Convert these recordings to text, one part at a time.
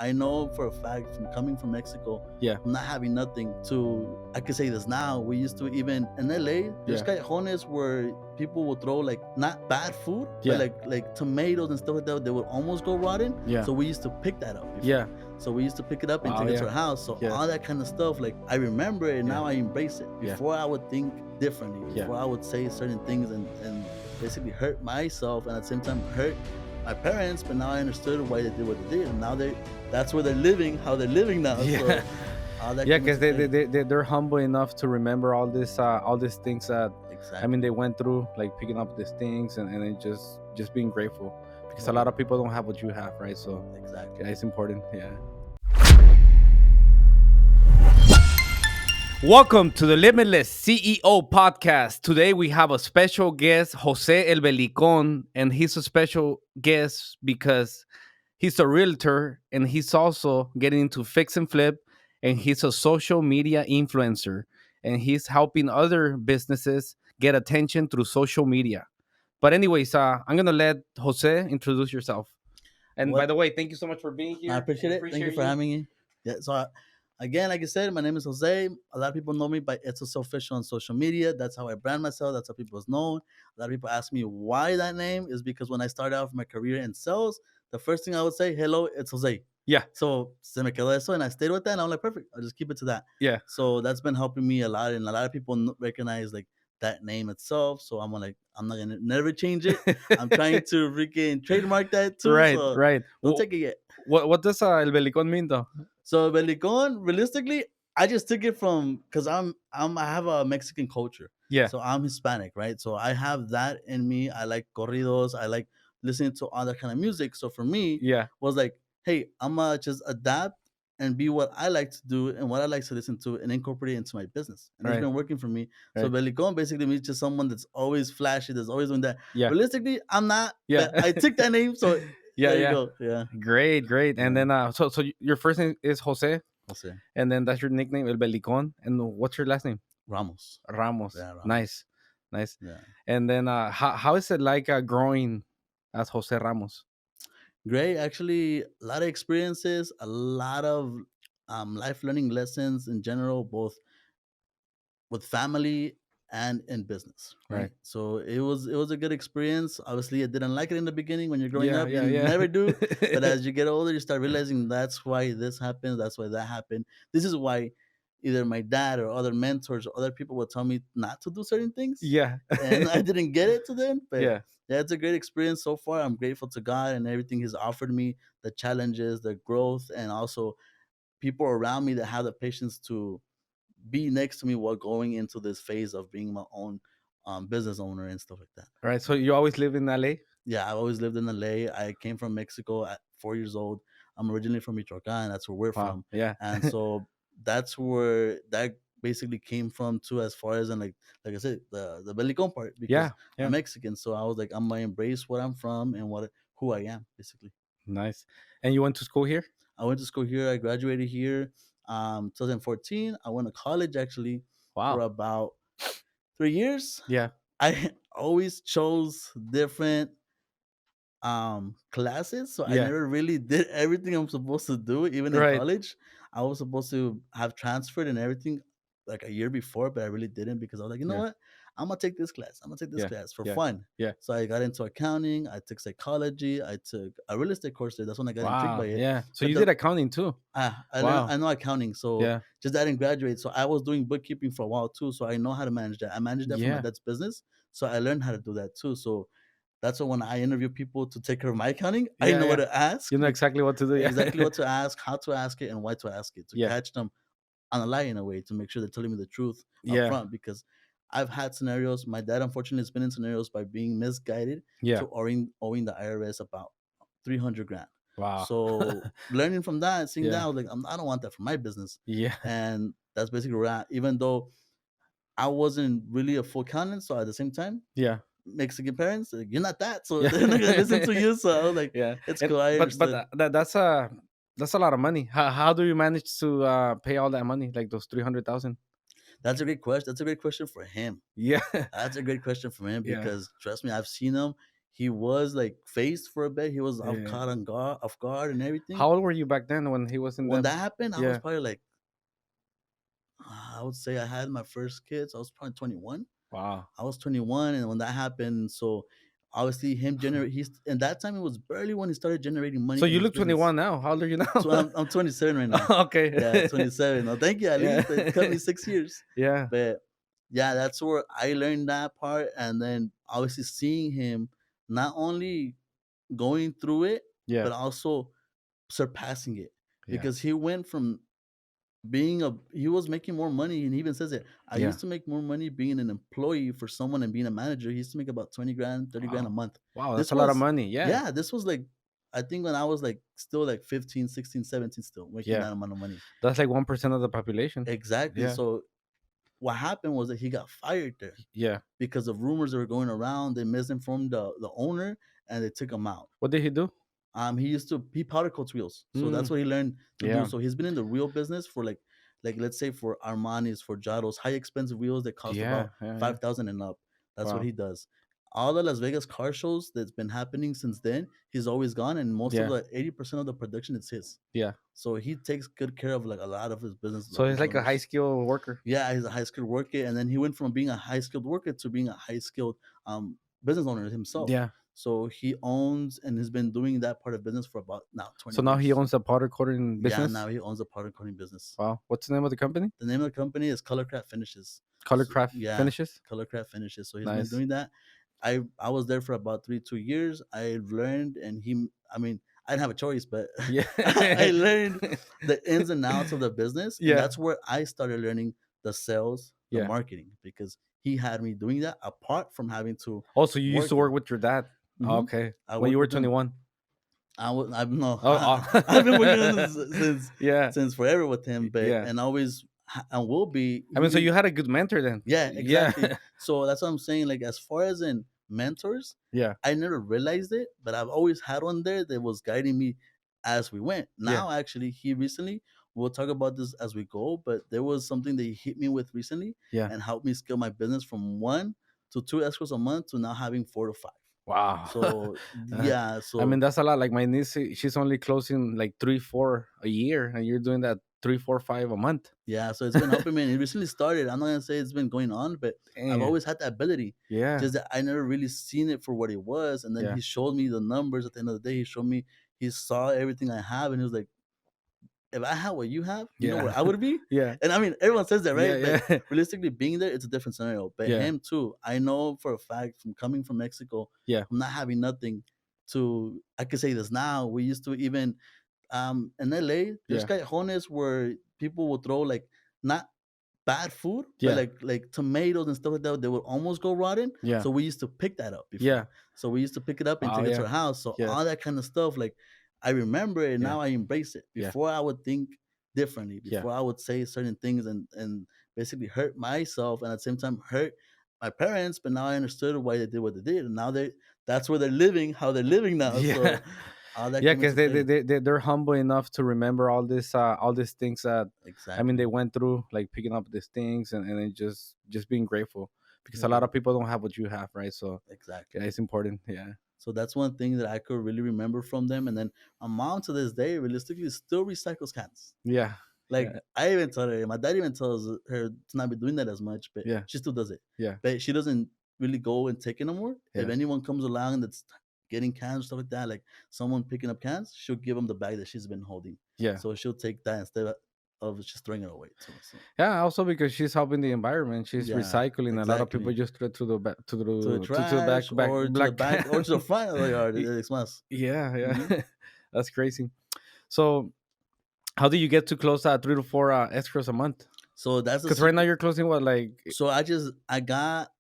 I know for a fact from coming from Mexico, from not having nothing to, I can say this now. We used to, even in LA, there's callejones where people will throw like not bad food, but like tomatoes and stuff like that. They would almost go rotten. So we used to pick that up. So we used to pick it up and take it to our house. So all that kind of stuff, like I remember it and now I embrace it. Before I would think differently. Before I would say certain things and basically hurt myself and at the same time hurt my parents, but now I understood why they did what they did, and now that's where they're living, how they're living now. So, because they're humble enough to remember all these things that I mean they went through, like picking up these things and then just being grateful, because a lot of people don't have what you have, right? So it's important. Welcome to the Limitless CEO Podcast. Today we have a special guest, Jose El Belicon, and he's a special guest because he's a realtor and he's also getting into fix and flip, and he's a social media influencer, and he's helping other businesses get attention through social media. But anyways, I'm going to let Jose introduce yourself. And by the way, thank you so much for being here. I appreciate it. Thank you for having me. Yeah, so again, like I said, my name is Jose. A lot of people know me by It's So Official on social media. That's how I brand myself. That's how people know. A lot of people ask me why that name is because when I started off my career in sales, the first thing I would say, hello, it's Jose. Yeah. So se me quedó eso and I stayed with that and I'm like, perfect. I'll just keep it to that. Yeah. So that's been helping me a lot. And a lot of people recognize like that name itself. So I'm like, I'm not going to never change it. I'm trying to freaking trademark that too. Right. Don't take it yet. What does El Belicon mean though? So Belicon, realistically, I just took it from because I have a Mexican culture. Yeah. So I'm Hispanic, right? So I have that in me. I like corridos. I like listening to all that kind of music. So for me, was like, hey, I'm gonna just adapt and be what I like to do and what I like to listen to and incorporate it into my business. And it's been working for me. So Belicon basically means just someone that's always flashy, that's always doing that. Realistically, I'm not. But I took that name, so there you go. Yeah. Great. And then so your first name is Jose. Jose. And then that's your nickname, El Belicon. And what's your last name? Ramos. Yeah, Ramos. Nice. Yeah. And then how is it like growing as Jose Ramos? Great. Actually, a lot of experiences, a lot of life learning lessons in general, both with family and in business. Right. So it was a good experience. Obviously, I didn't like it in the beginning when you're growing up. You never do. But as you get older, you start realizing that's why this happens. That's why that happened. This is why either my dad or other mentors or other people would tell me not to do certain things. Yeah. And I didn't get it to them. But yeah, it's a great experience so far. I'm grateful to God and everything He's offered me, the challenges, the growth, and also people around me that have the patience to be next to me while going into this phase of being my own business owner and stuff like that. All right. So you always lived in LA? Yeah, I always lived in LA. I came from Mexico at 4 years old. I'm originally from Michoacán. That's where we're from. Yeah. And so that's where that basically came from too, as far as, and like I said, the Belicon part, because I'm Mexican. So I was like, I'm gonna embrace where I'm from and who I am, basically. Nice. And you went to school here? I went to school here. I graduated here 2014. I went to college actually for about 3 years. Yeah. I always chose different classes, so I never really did everything I'm supposed to do. Even in college, I was supposed to have transferred and everything like a year before, but I really didn't because I was like, you know what, I'm gonna take this class. I'm gonna take this class for fun. Yeah. So I got into accounting. I took psychology. I took a real estate course there. That's when I got intrigued by it. Yeah. So but you did accounting too. I know accounting. So just I didn't graduate. So I was doing bookkeeping for a while too. So I know how to manage that. I managed that for my dad's business. So I learned how to do that too. So that's why when I interview people to take care of my accounting, I know what to ask. You know exactly what to do. Exactly what to ask, how to ask it, and why to ask it. To catch them on a lie in a way, to make sure they're telling me the truth up front. Because I've had scenarios. My dad, unfortunately, has been in scenarios by being misguided to owing the IRS about $300,000. Wow. So learning from that, seeing that, I was like, I don't want that for my business. Yeah. And that's basically where I, even though I wasn't really a full accountant, so at the same time, Mexican parents, like, you're not that, so they're not gonna listen to you. So I was like, it's cool. But that's a lot of money. How do you manage to pay all that money, like those 300,000? That's a great question. That's a great question for him. Yeah, that's a great question for him because trust me, I've seen him. he was like faced for a bit. He was caught off guard and everything. How old were you back then when he was in when that happened? I Yeah. was probably like, I would say I had my first kids. I was probably 21. Wow. I was 21, and when that happened, so obviously him generate. He's and that time it was barely when he started generating money. So from you his look business. 21 now. How old are you now? So I'm 27 right now. Okay. Yeah, 27. No, thank you. At Yeah. least it cut me 6 years. Yeah. But yeah, that's where I learned that part, and then obviously seeing him not only going through it, Yeah. but also surpassing it, Yeah. because he went from he was making more money, and he even says it. I Yeah. used to make more money being an employee for someone and being a manager. He used to make about 20 grand, 30 grand a month. Wow, This that's a lot of was- money. Yeah. Yeah, this was like, I think when I was like still like 15, 16, 17, still making Yeah. that amount of money. That's like 1% of the population. Exactly. Yeah. So what happened was that he got fired there Yeah. because of rumors that were going around. They misinformed the owner, and they took him out. What did he do? He powder coats wheels, so that's what he learned to Yeah. do. So he's been in the wheel business for like let's say for Armani's, for Giotto's, high expensive wheels that cost about 5,000 and up. That's what he does. All the Las Vegas car shows that's been happening since then, he's always gone, and most of the 80% of the production is his. Yeah. So he takes good care of like a lot of his business. So he's like a high skilled worker. Yeah, he's a high skilled worker, and then he went from being a high skilled worker to being a high skilled business owner himself. Yeah. So he owns and has been doing that part of business for about now 20 So now years. he owns a powder coating business? Yeah, now he owns a powder coating business. Wow. What's the name of the company? The name of the company is Colorcraft Finishes. Colorcraft Finishes? Colorcraft Finishes. So he's Nice. been doing that. I was there for about 2 years. I learned, and I didn't have a choice, but Yeah. I learned the ins and outs of the business. Yeah. And that's where I started learning the sales, the Yeah. marketing, because he had me doing that apart from having to. Also, you used to work with your dad. Mhm. Okay. I When you worked were with him. 21. I've no. Oh, I've been working on this Yeah. since forever with him, but Yeah. and always and will be. I mean, so you had a good mentor then. Yeah, exactly. Yeah. So that's what I'm saying. Like, as far as in mentors, Yeah. I never realized it, but I've always had one there that was guiding me as we went. Now, actually, he recently, we'll talk about this as we go, but there was something that he hit me with recently Yeah. and helped me scale my business from 1 to 2 escrows a month to now having 4 to 5. Wow. So yeah, so I mean, that's a lot. Like my niece, she's only closing like 3, 4 a year, and you're doing that 3, 4, 5 a month. yeah, so it's been helping me. And it recently started. I'm not gonna say it's been going on, but I've Damn. always had that ability. Yeah. Just that I never really seen it for what it was. And then Yeah. he showed me the numbers at the end of the day. He showed me, he saw everything I have, and he was like, if I had what you have, you know Yeah. where I would be? Yeah. And I mean, everyone says that, right? Yeah, But realistically, being there, it's a different scenario. But Yeah. him too, I know for a fact, from coming from Mexico, Yeah. from not having nothing to, I could say this now. We used to even in LA, there's callejones where people will throw like not bad food, Yeah. but like tomatoes and stuff like that. They would almost go rotten. Yeah. So we used to pick that up before. Yeah. So we used to pick it up and Oh, take it to yeah. our house. So Yeah. all that kind of stuff, like I remember it, and Yeah. now I embrace it. Yeah. Before I would think differently. Yeah. Before I would say certain things and basically hurt myself, and at the same time hurt my parents. But now I understood why they did what they did, and now that's where they're living, how they're living now. Yeah. So all that Yeah, comes because into play. they're humble enough to remember all these things that Exactly. I mean they went through, like picking up these things and then just being grateful, because a lot Yeah. of people don't have what you have, right? So Exactly. yeah, it's important. Yeah. So that's one thing that I could really remember from them. And then my mom to this day realistically still recycles cans. Yeah. Like Yeah. I even tell her, my dad even tells her to not be doing that as much, but Yeah. she still does it. Yeah. But she doesn't really go and take it no more. If Yeah. anyone comes along that's getting cans, stuff like that, like someone picking up cans, she'll give them the bag that she's been holding. Yeah. So she'll take that instead of just throwing it away too. So Yeah, also because she's helping the environment, she's Yeah, recycling. A lot of people exactly. just throw it to the back, to the trash or to the back or to the front of the yard. It's más. Yeah, yeah. Mhm. That's crazy. So how do you get to close 3 to 4 escrows a month? So that's Because right now you're closing what, like So I got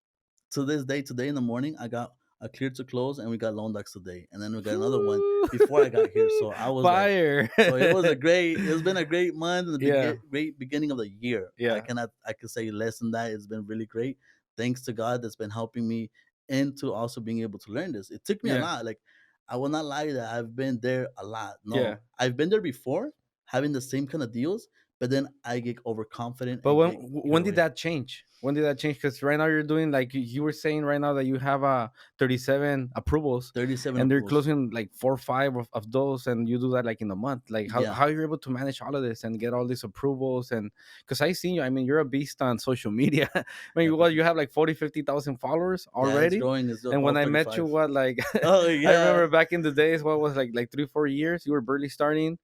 to this day, today in the morning, I got a clear to close, and we got loan docs today, and then we got another one before I got here. So I was fire. Like, so it's been a great month and Yeah. great beginning of the year. Yeah. I could say less than that. It's been really great. Thanks to God that's been helping me into also being able to learn this. It took me a Yeah. lot. Like I will not lie that I've been there a lot. No, Yeah. I've been there before having the same kind of deals, but then I get overconfident. But And when did that change? When did that change? Because right now you're doing like you were saying right now that you have 37 approvals, 37 and they're approvals. closing like 4 or 5 of those, and you do that like in a month. Like how you're able to manage all of this and get all these approvals? And because I seen you, I mean, you're a beast on social media. I mean, you have like 40,000-50,000 followers already. It's growing. And when I met you, what like oh yeah, I remember back in the days, what was like 3-4 years, you were barely starting,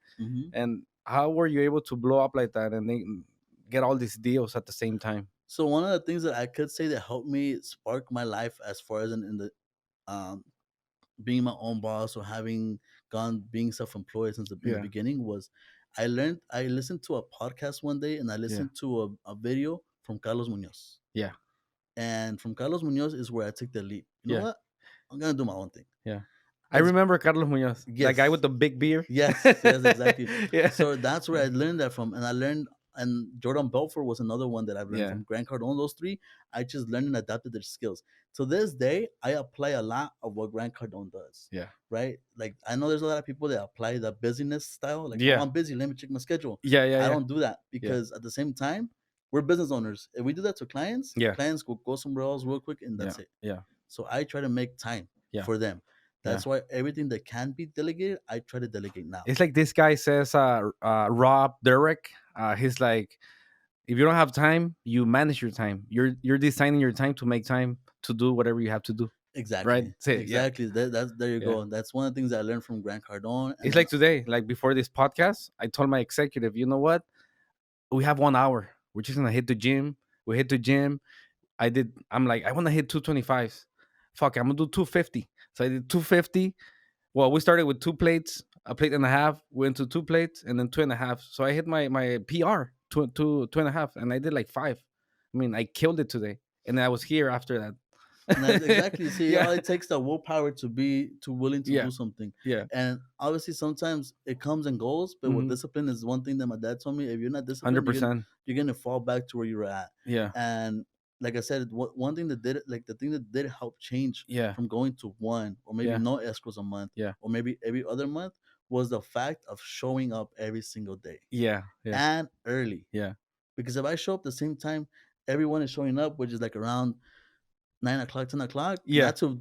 and how were you able to blow up like that and then get all these deals at the same time? So one of the things that I could say that helped me spark my life as far as in the um, being my own boss or having being self-employed since the beginning was I listened to a podcast one day and I listened to a video from Carlos Munoz. Yeah. And from Carlos Munoz is where I took the leap. You know what? I'm gonna do my own thing. Yeah. I remember Carlos Munoz, that guy with the big beard. Yes, exactly. So that's where I learned that from. And I learned, and Jordan Belfort was another one that I've learned from. Grant Cardone, those three, I just learned and adapted their skills. To this day, I apply a lot of what Grant Cardone does. Yeah. Right? Like, I know there's a lot of people that apply the busyness style. Like, oh, I'm busy, let me check my schedule. I don't do that because at the same time, we're business owners. If we do that to clients, clients will go somewhere else real quick and that's it. Yeah. So I try to make time for them. That's why everything that can be delegated, I try to delegate now. It's like this guy says, Rob Derrick, he's like, if you don't have time, you manage your time. You're designing your time to make time to do whatever you have to do. Exactly. Right? Exactly. That's there you go. That's one of the things I learned from Grant Cardone. It's like today, like before this podcast, I told my executive, you know what? We have 1 hour. We're just gonna hit the gym. We hit the gym. I'm like, I want to hit 225s. Fuck, I'm gonna do 250. So I did 250. Well, we started with 2 plates, a plate and a half, went to 2 plates, and then 2.5. So I hit my PR, 2.5, and I did like 5. I mean, I killed it today, and I was here after that. And that's exactly. See, all it takes the willpower to be willing to do something. Yeah. And obviously, sometimes it comes and goes, but with discipline is one thing that my dad told me. If you're not disciplined, 100%, you're gonna fall back to where you were at. Yeah. And like I said, one thing that did it, like the thing that did help change from going to 1 or maybe no escrows a month, or maybe every other month, was the fact of showing up every single day. Yeah. And early. Yeah. Because if I show up the same time everyone is showing up, which is like around 9 o'clock, 10 o'clock, not to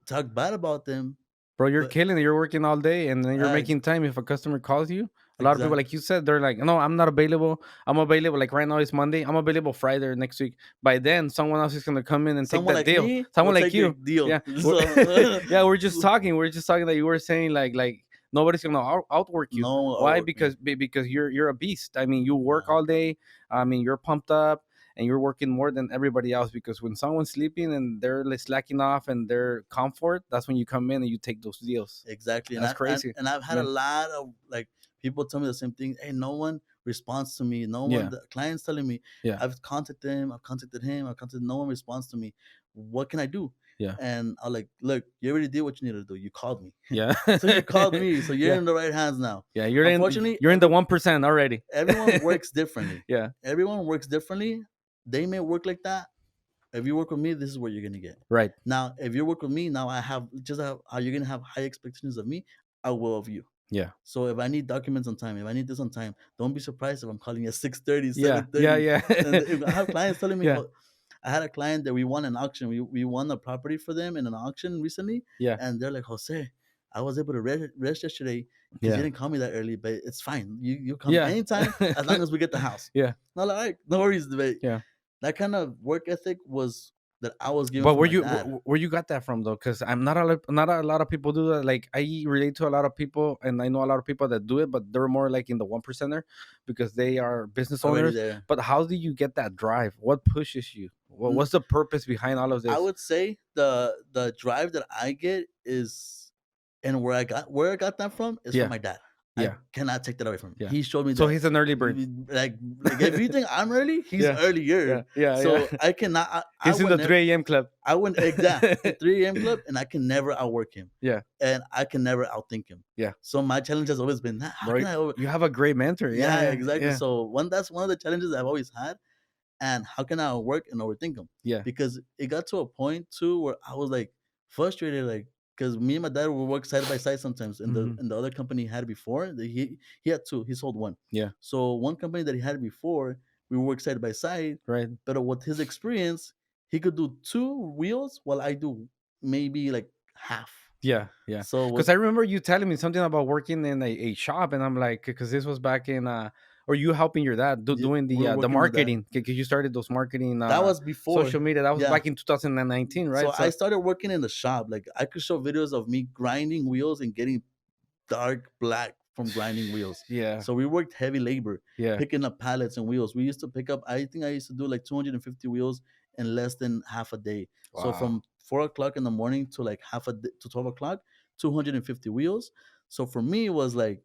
talk bad about them. Bro, you're killing it. You're working all day and then you're making time. If a customer calls you, a lot of people, like you said, they're like, no, I'm not available. I'm available. Like right now it's Monday. I'm available Friday or next week. By then, someone else is going to come in and take that deal. Someone like you. Yeah. Yeah, we're just talking. We're just talking that you were saying like nobody's going to outwork you. No, why? Because you're a beast. I mean, you work all day. I mean, you're pumped up. And you're working more than everybody else, because when someone's sleeping and they're like slacking off and their comfort, that's when you come in and you take those deals. Exactly. That's crazy. And I've had a lot of like people tell me the same thing. Hey, no one responds to me. No one. The client's telling me. I've contacted him. I've contacted him. I've contacted. No one responds to me. What can I do? Yeah. And I'm like, look, you already did what you needed to do. You called me. Yeah. So you called me. So you're in the right hands now. Yeah. You're in the 1% already. Everyone works differently. Yeah. Everyone works differently. They may work like that. If you work with me, this is what you're gonna get. Right. Now, if you work with me, now I have how you're gonna have high expectations of me, I will of you. Yeah. So if I need documents on time, if I need this on time, don't be surprised if I'm calling you at 6:30, 7:30. Yeah. And if I have clients telling me, I had a client that we won an auction. We won a property for them in an auction recently. Yeah. And they're like, Jose, I was able to rest yesterday because you didn't call me that early, but it's fine. You come anytime as long as we get the house. Yeah. No, like, no worries, debate. Yeah. That kind of work ethic was that I was given. But where you got that from though? Because I'm not a lot of people do that. Like I relate to a lot of people, and I know a lot of people that do it, but they're more like in the 1%er because they are business owners. But how do you get that drive? What pushes you? What's the purpose behind all of this? I would say the drive that I get is, and where I got that from is from my dad. I cannot take that away from him. Yeah. He showed me that. So he's an early bird. Like if you think I'm early, he's earlier. So I cannot. He's in the 3 a.m. club. I wouldn't the 3 a.m. club, and I can never outwork him. Yeah. And I can never outthink him. Yeah. So my challenge has always been you have a great mentor. Yeah, exactly. Yeah. So that's one of the challenges I've always had. And how can I outwork and overthink him? Yeah. Because it got to a point too where I was like frustrated, like, because me and my dad would work side by side sometimes. And Mhm. the other company he had before, he had two. He sold one. Yeah. So one company that he had before, we worked side by side. Right. But with his experience, he could do two wheels while I do maybe like half. Yeah, yeah. So Because I remember you telling me something about working in a shop, and I'm like, because this was back in, or you helping your dad doing we were the working with that. marketing, because you started those marketing That was before. social media. That was Yeah. back in 2019, right? So I started working in the shop. Like I could show videos of me grinding wheels and getting dark black from grinding wheels. Yeah. So we worked heavy labor, Yeah. picking up pallets and wheels. We used to pick up, I think I used to do like 250 wheels in less than half a day. Wow. So from 4 o'clock in the morning to like to 12 o'clock, 250 wheels. So for me, it was like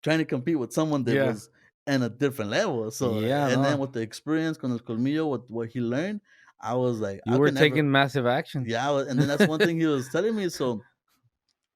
trying to compete with someone that was in a different level. So, and then with the experience, con el colmillo, with what he learned, I was like, you were taking massive action. Yeah. And then that's one thing he was telling me. So,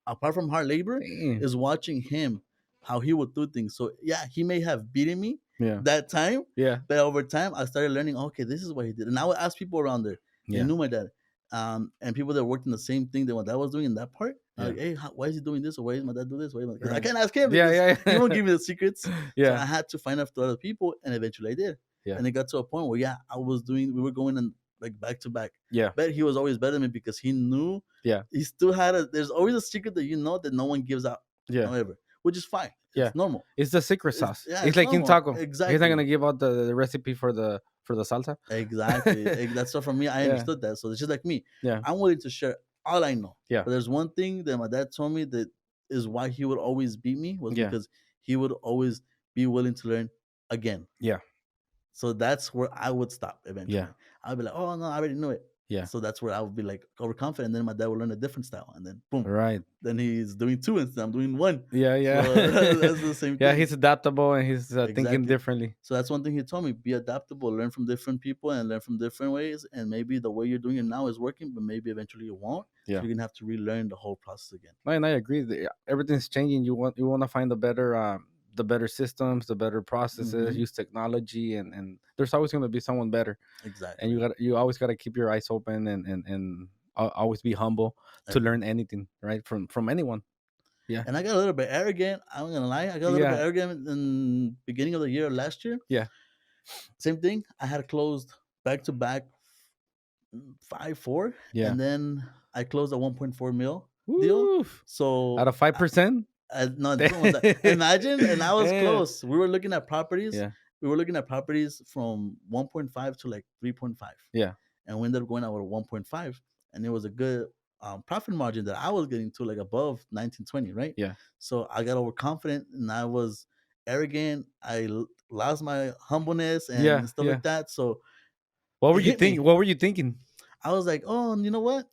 apart from hard labor, Damn. is watching him how he would do things. So yeah, he may have beaten me Yeah. that time. Yeah. But over time, I started learning. Okay, this is what he did, and I would ask people around there. They knew my dad, and people that worked in the same thing that my dad was doing in that part. Like, hey, why is he doing this? Or why is my dad do this? Because I can't ask him. Because he won't give me the secrets. Yeah. So I had to find out through other people, and eventually I did. Yeah. And it got to a point where we were going in like back to back. Yeah. But he was always better than me because he knew. Yeah. He still had there's always a secret that that no one gives out. Yeah. However, which is fine. It's normal. It's the secret sauce. It's like normal. in taco. Exactly. He's not gonna give out the recipe for the salsa. Exactly. That's so for me, I understood that. So it's just like me. Yeah. I'm willing to share all I know. Yeah. But there's one thing that my dad told me that is why he would always beat me was because he would always be willing to learn again. Yeah. So that's where I would stop eventually. Yeah. I'd be like, oh no, I already knew it. Yeah. So that's where I would be like overconfident. And then my dad would learn a different style. And then boom. Right. Then he's doing two instead. I'm doing one. Yeah, yeah. So that's the same thing. Yeah, he's adaptable and he's thinking Exactly. differently. So that's one thing he told me: be adaptable, learn from different people, and learn from different ways. And maybe the way you're doing it now is working, but maybe eventually it won't. Yeah. So you're gonna have to relearn the whole process again. And I agree. Everything's changing. You want to find the better systems, the better processes, use technology, and there's always going to be someone better. Exactly. And you always got to keep your eyes open and always be humble to learn anything, right, from anyone. Yeah. And I got a little bit arrogant. I'm not gonna lie. I got a little bit arrogant in beginning of the year last year. Yeah. Same thing. I had closed back to back 5-4. Yeah. And then I closed a 1.4 mil deal. So out of 5%. No, imagine, and I was close. We were looking at properties. Yeah. We were looking at properties from 1.5 to like 3.5. Yeah. And we ended up going out with 1.5, and it was a good profit margin that I was getting to like above 19-20, right? Yeah. So I got overconfident and I was arrogant. I lost my humbleness and stuff like that. So what were you thinking? What were you thinking? I was like, oh, you know what?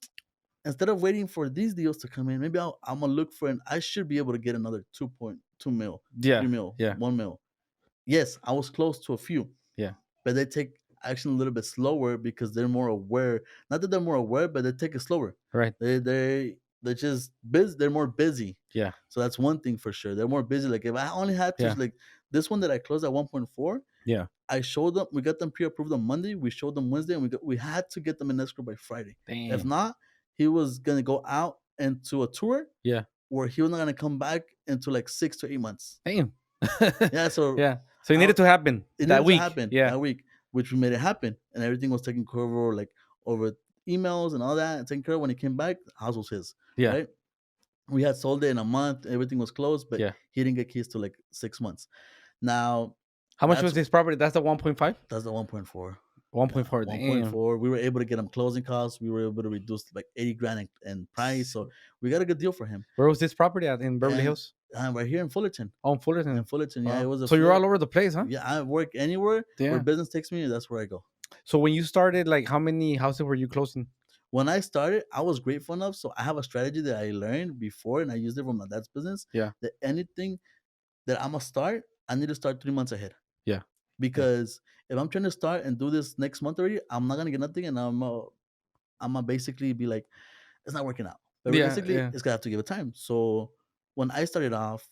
Instead of waiting for these deals to come in, maybe I'm gonna look for I should be able to get another 2.2 mil, 3 mil, 1 mil. Yes, I was close to a few. Yeah. But they take action a little bit slower because they're more aware. Not that they're more aware, but they take it slower. Right. They're just busy. They're more busy. Yeah. So that's one thing for sure. They're more busy. Like if I only had to like this one that I closed at 1.4. Yeah. I showed them. We got them pre-approved on Monday. We showed them Wednesday, and we had to get them in escrow by Friday. Damn. If not, he was gonna go out into a tour. Yeah. Where he was not gonna come back into like 6 to 8 months. Damn. Yeah. So So it needed to happen that week. That week, which we made it happen, and everything was taken care of over emails and all that, and taken care of. When he came back, the house was his. Yeah. Right. We had sold it in a month. Everything was closed, but he didn't get keys till like 6 months. Now, how much was this property? That's the 1.5. That's the 1.4. 1.4. 1.4. We were able to get him closing costs. We were able to reduce like 80 grand in price. So we got a good deal for him. Where was this property at? In Beverly Hills? Right here in Fullerton. Oh, in Fullerton. In Fullerton, yeah. It was so you're all over the place, huh? Yeah, I work anywhere where business takes me. That's where I go. So when you started, like, how many houses were you closing? When I started, I was grateful enough. So I have a strategy that I learned before, and I used it from my dad's business. Yeah. That anything that I'm gonna start, I need to start 3 months ahead. Yeah. Because if I'm trying to start and do this next month already, I'm not gonna get nothing, and I'm gonna basically be like, it's not working out. But realistically, it's gonna have to give it time. So when I started off,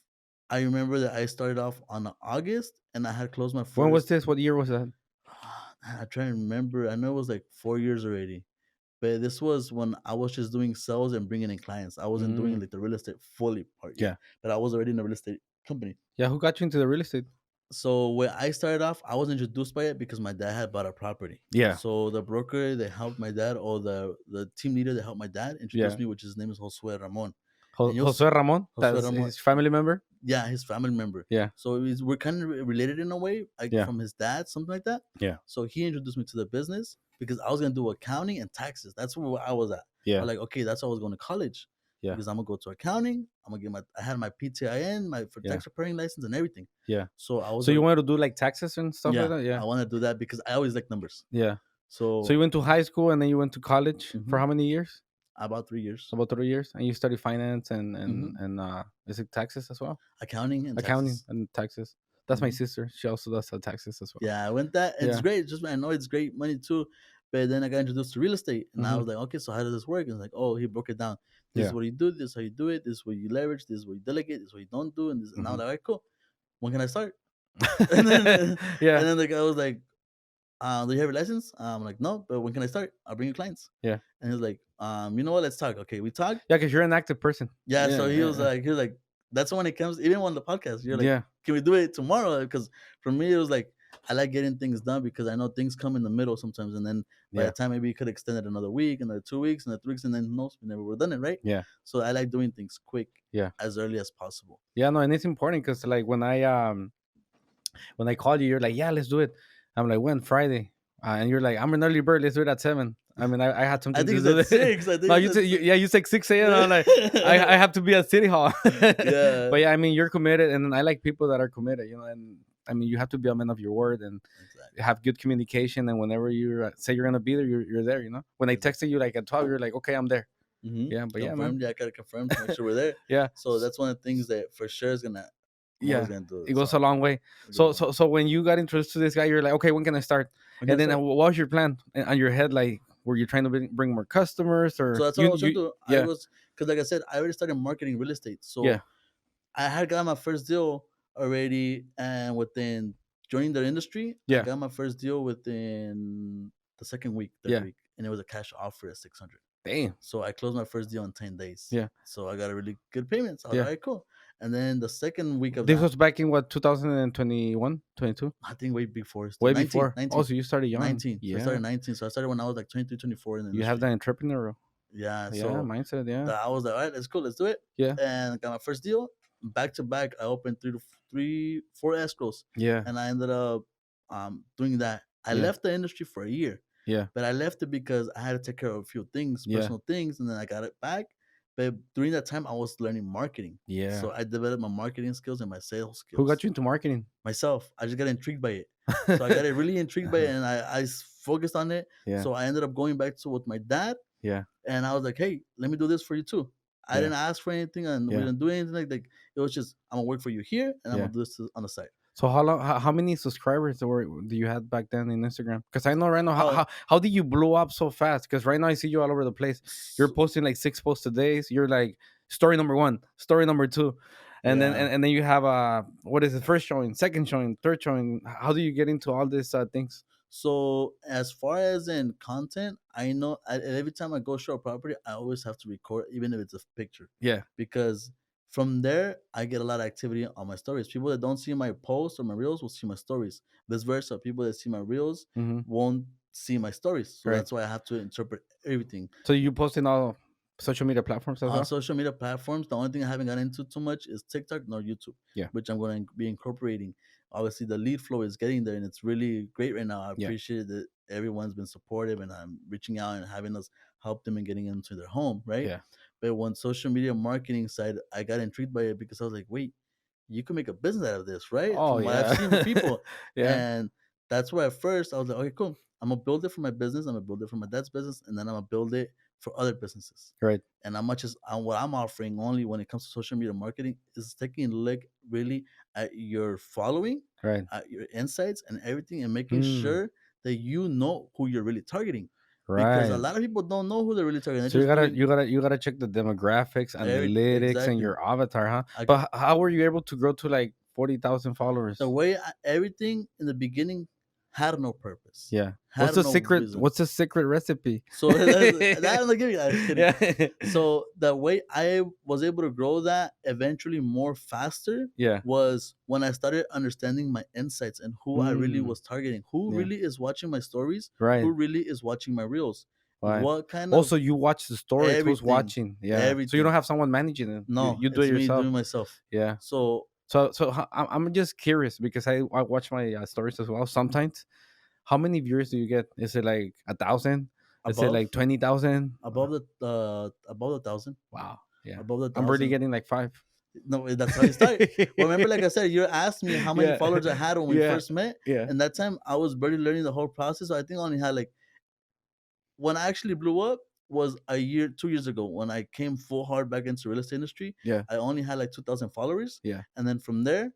I remember that I started off on August, and I had closed my first. When was this? What year was that? I try to remember. I know it was like 4 years already. But this was when I was just doing sales and bringing in clients. I wasn't doing like the real estate fully part yet, but I was already in a real estate company. Yeah, who got you into the real estate? So when I started off, I was introduced by it because my dad had bought a property. Yeah. So the broker that helped my dad, or the team leader that helped my dad, introduced me, which his name is Josue Ramon. Josue Ramon? That's his family member? Yeah, his family member. Yeah. So we're kind of related in a way, like from his dad, something like that. Yeah. So he introduced me to the business because I was gonna do accounting and taxes. That's where I was at. Yeah. I'm like, okay, that's why I was going to college. Yeah. Because I'm gonna go to accounting. I'm gonna get I had my PTIN, my tax preparing license and everything. Yeah. So I was. So you wanted to do like taxes and stuff like that? Yeah. I want to do that because I always like numbers. Yeah. So you went to high school and then you went to college for how many years? About 3 years. About 3 years, and you studied finance and is it taxes as well? Accounting and taxes. That's my sister. She also does taxes as well. Yeah, I went that. It's great. It's just I know it's great money too, but then I got introduced to real estate, and I was like, okay, so how does this work? And it's like, oh, he broke it down. This is what you do. This is how you do it. This is what you leverage. This is what you delegate. This is what you don't do. And this. And now, like, all right, cool. When can I start? And then, and then the guy was like, do you have your license? I'm like, no, but when can I start? I'll bring you clients. Yeah. And he's like, you know what? Let's talk. Okay, we talk. Yeah, because you're an active person. Yeah. So he was like, that's when it comes, even on the podcast, you're like, can we do it tomorrow? Because for me, it was like, I like getting things done because I know things come in the middle sometimes. And then by the time maybe you could extend it another week, another 2 weeks, another 3 weeks, and then no, we never were done it, right? Yeah. So I like doing things quick, as early as possible. Yeah, no, and it's important because like when I call you, you're like, yeah, let's do it. I'm like, when? Friday. And you're like, I'm an early bird. Let's do it at 7. I mean, I had something to do. 6. I think no, you said 6 a.m. I'm like, I have to be at City Hall. Yeah. But yeah, I mean, you're committed, and I like people that are committed, you know. And I mean, you have to be a man of your word and have good communication. And whenever you say you're gonna be there, you're there, you know. When they texted you like at 12, you're like, okay, I'm there. Yeah, but confirmed, I gotta confirm to make sure we're there. Yeah. So that's one of the things that for sure is gonna. It goes a long way. So when you got introduced to this guy, you're like, okay, when can I start? And then what was your plan on your head? Like, were you trying to bring more customers, or so that's what I was trying to do. I was, because like I said, I already started marketing real estate. So I had got my first deal already, and within joining the industry, I got my first deal within the second week, third week, and it was a cash offer at 600. Damn. So I closed my first deal in 10 days. Yeah. So I got a really good payment. So I was like, all right, cool. And then the second week of this was back in what, 2021, 22? I think way before. Way 19, before. 19. Oh, so you started young. 19. Yeah. So I started 19. So I started when I was like 23, 24. You have that entrepreneurial. Yeah. So mindset. Yeah. I was like, all right, that's cool. Let's do it. Yeah. And I got my first deal. Back to back, I opened 4 escrows. Yeah. And I ended up doing that. I left the industry for a year. Yeah. But I left it because I had to take care of a few things, personal things, and then I got it back. But during that time, I was learning marketing. Yeah. So I developed my marketing skills and my sales skills. Who got you into marketing? Myself. I just got intrigued by it. So I got really intrigued by it, and I focused on it. Yeah. So I ended up going back to with my dad. Yeah. And I was like, hey, let me do this for you too. I didn't ask for anything, and we didn't do anything like that. It was just, I'm gonna work for you here, and I'm gonna do this on the side. So how many subscribers do you had back then in Instagram? Because I know right now how did you blow up so fast? Because right now I see you all over the place. You're posting like 6 posts a day. You're like story number 1, story number 2, and then you have what is it? First showing, second showing, third showing. How do you get into all these things? So as far as in content, I know every time I go show a property, I always have to record, even if it's a picture. Yeah. Because from there, I get a lot of activity on my stories. People that don't see my posts or my reels will see my stories. Vice versa, people that see my reels won't see my stories. So that's why I have to interpret everything. So you post in all social media platforms as well? On social media platforms, the only thing I haven't gotten into too much is TikTok nor YouTube, which I'm going to be incorporating. Obviously, the lead flow is getting there, and it's really great right now. I appreciate that everyone's been supportive, and I'm reaching out and having us help them and getting into their home, right? Yeah. But on social media marketing side, I got intrigued by it because I was like, wait, you can make a business out of this, right? Oh, From what I've seen with people. And that's where at first I was like, okay, cool. I'm going to build it for my business. I'm going to build it for my dad's business. And then I'm going to build it for other businesses. Right. And what I'm offering only when it comes to social media marketing is taking a look really at your following, right, at your insights and everything, and making sure that you know who you're really targeting. Right. Because a lot of people don't know who they're really targeting. So you gotta check the demographics, analytics, and your avatar, huh? But how were you able to grow to like 40,000 followers? The way everything in the beginning had no purpose. Yeah. Had What's the no secret? reason. What's the secret recipe? So that I'm not giving. I'm kidding. Yeah. So the way I was able to grow that eventually more faster Yeah. was when I started understanding my insights and who I really was targeting. Who Yeah. really is watching my stories? Right. Who really is watching my reels? Right. What kind of Also, you watch the stories. Who's everything, watching? Yeah. So you everything. don't have someone managing it. No, you do it's it me yourself. doing myself. Yeah. So I'm just curious because I watch my stories as well sometimes. How many viewers do you get? Is it like 1,000? Is it above like 20,000? above the 1,000. Wow. Yeah. Above the I'm already 1,000. getting like 5. No, that's how you start. Well, remember, like I said, you asked me how many Yeah. followers I had when we Yeah. first met. Yeah. And that time I was barely learning the whole process. So I think I only had like, when I actually blew up was 2 years ago when I came full hard back into real estate industry. Yeah. I only had like 2,000 followers. Yeah. And then from there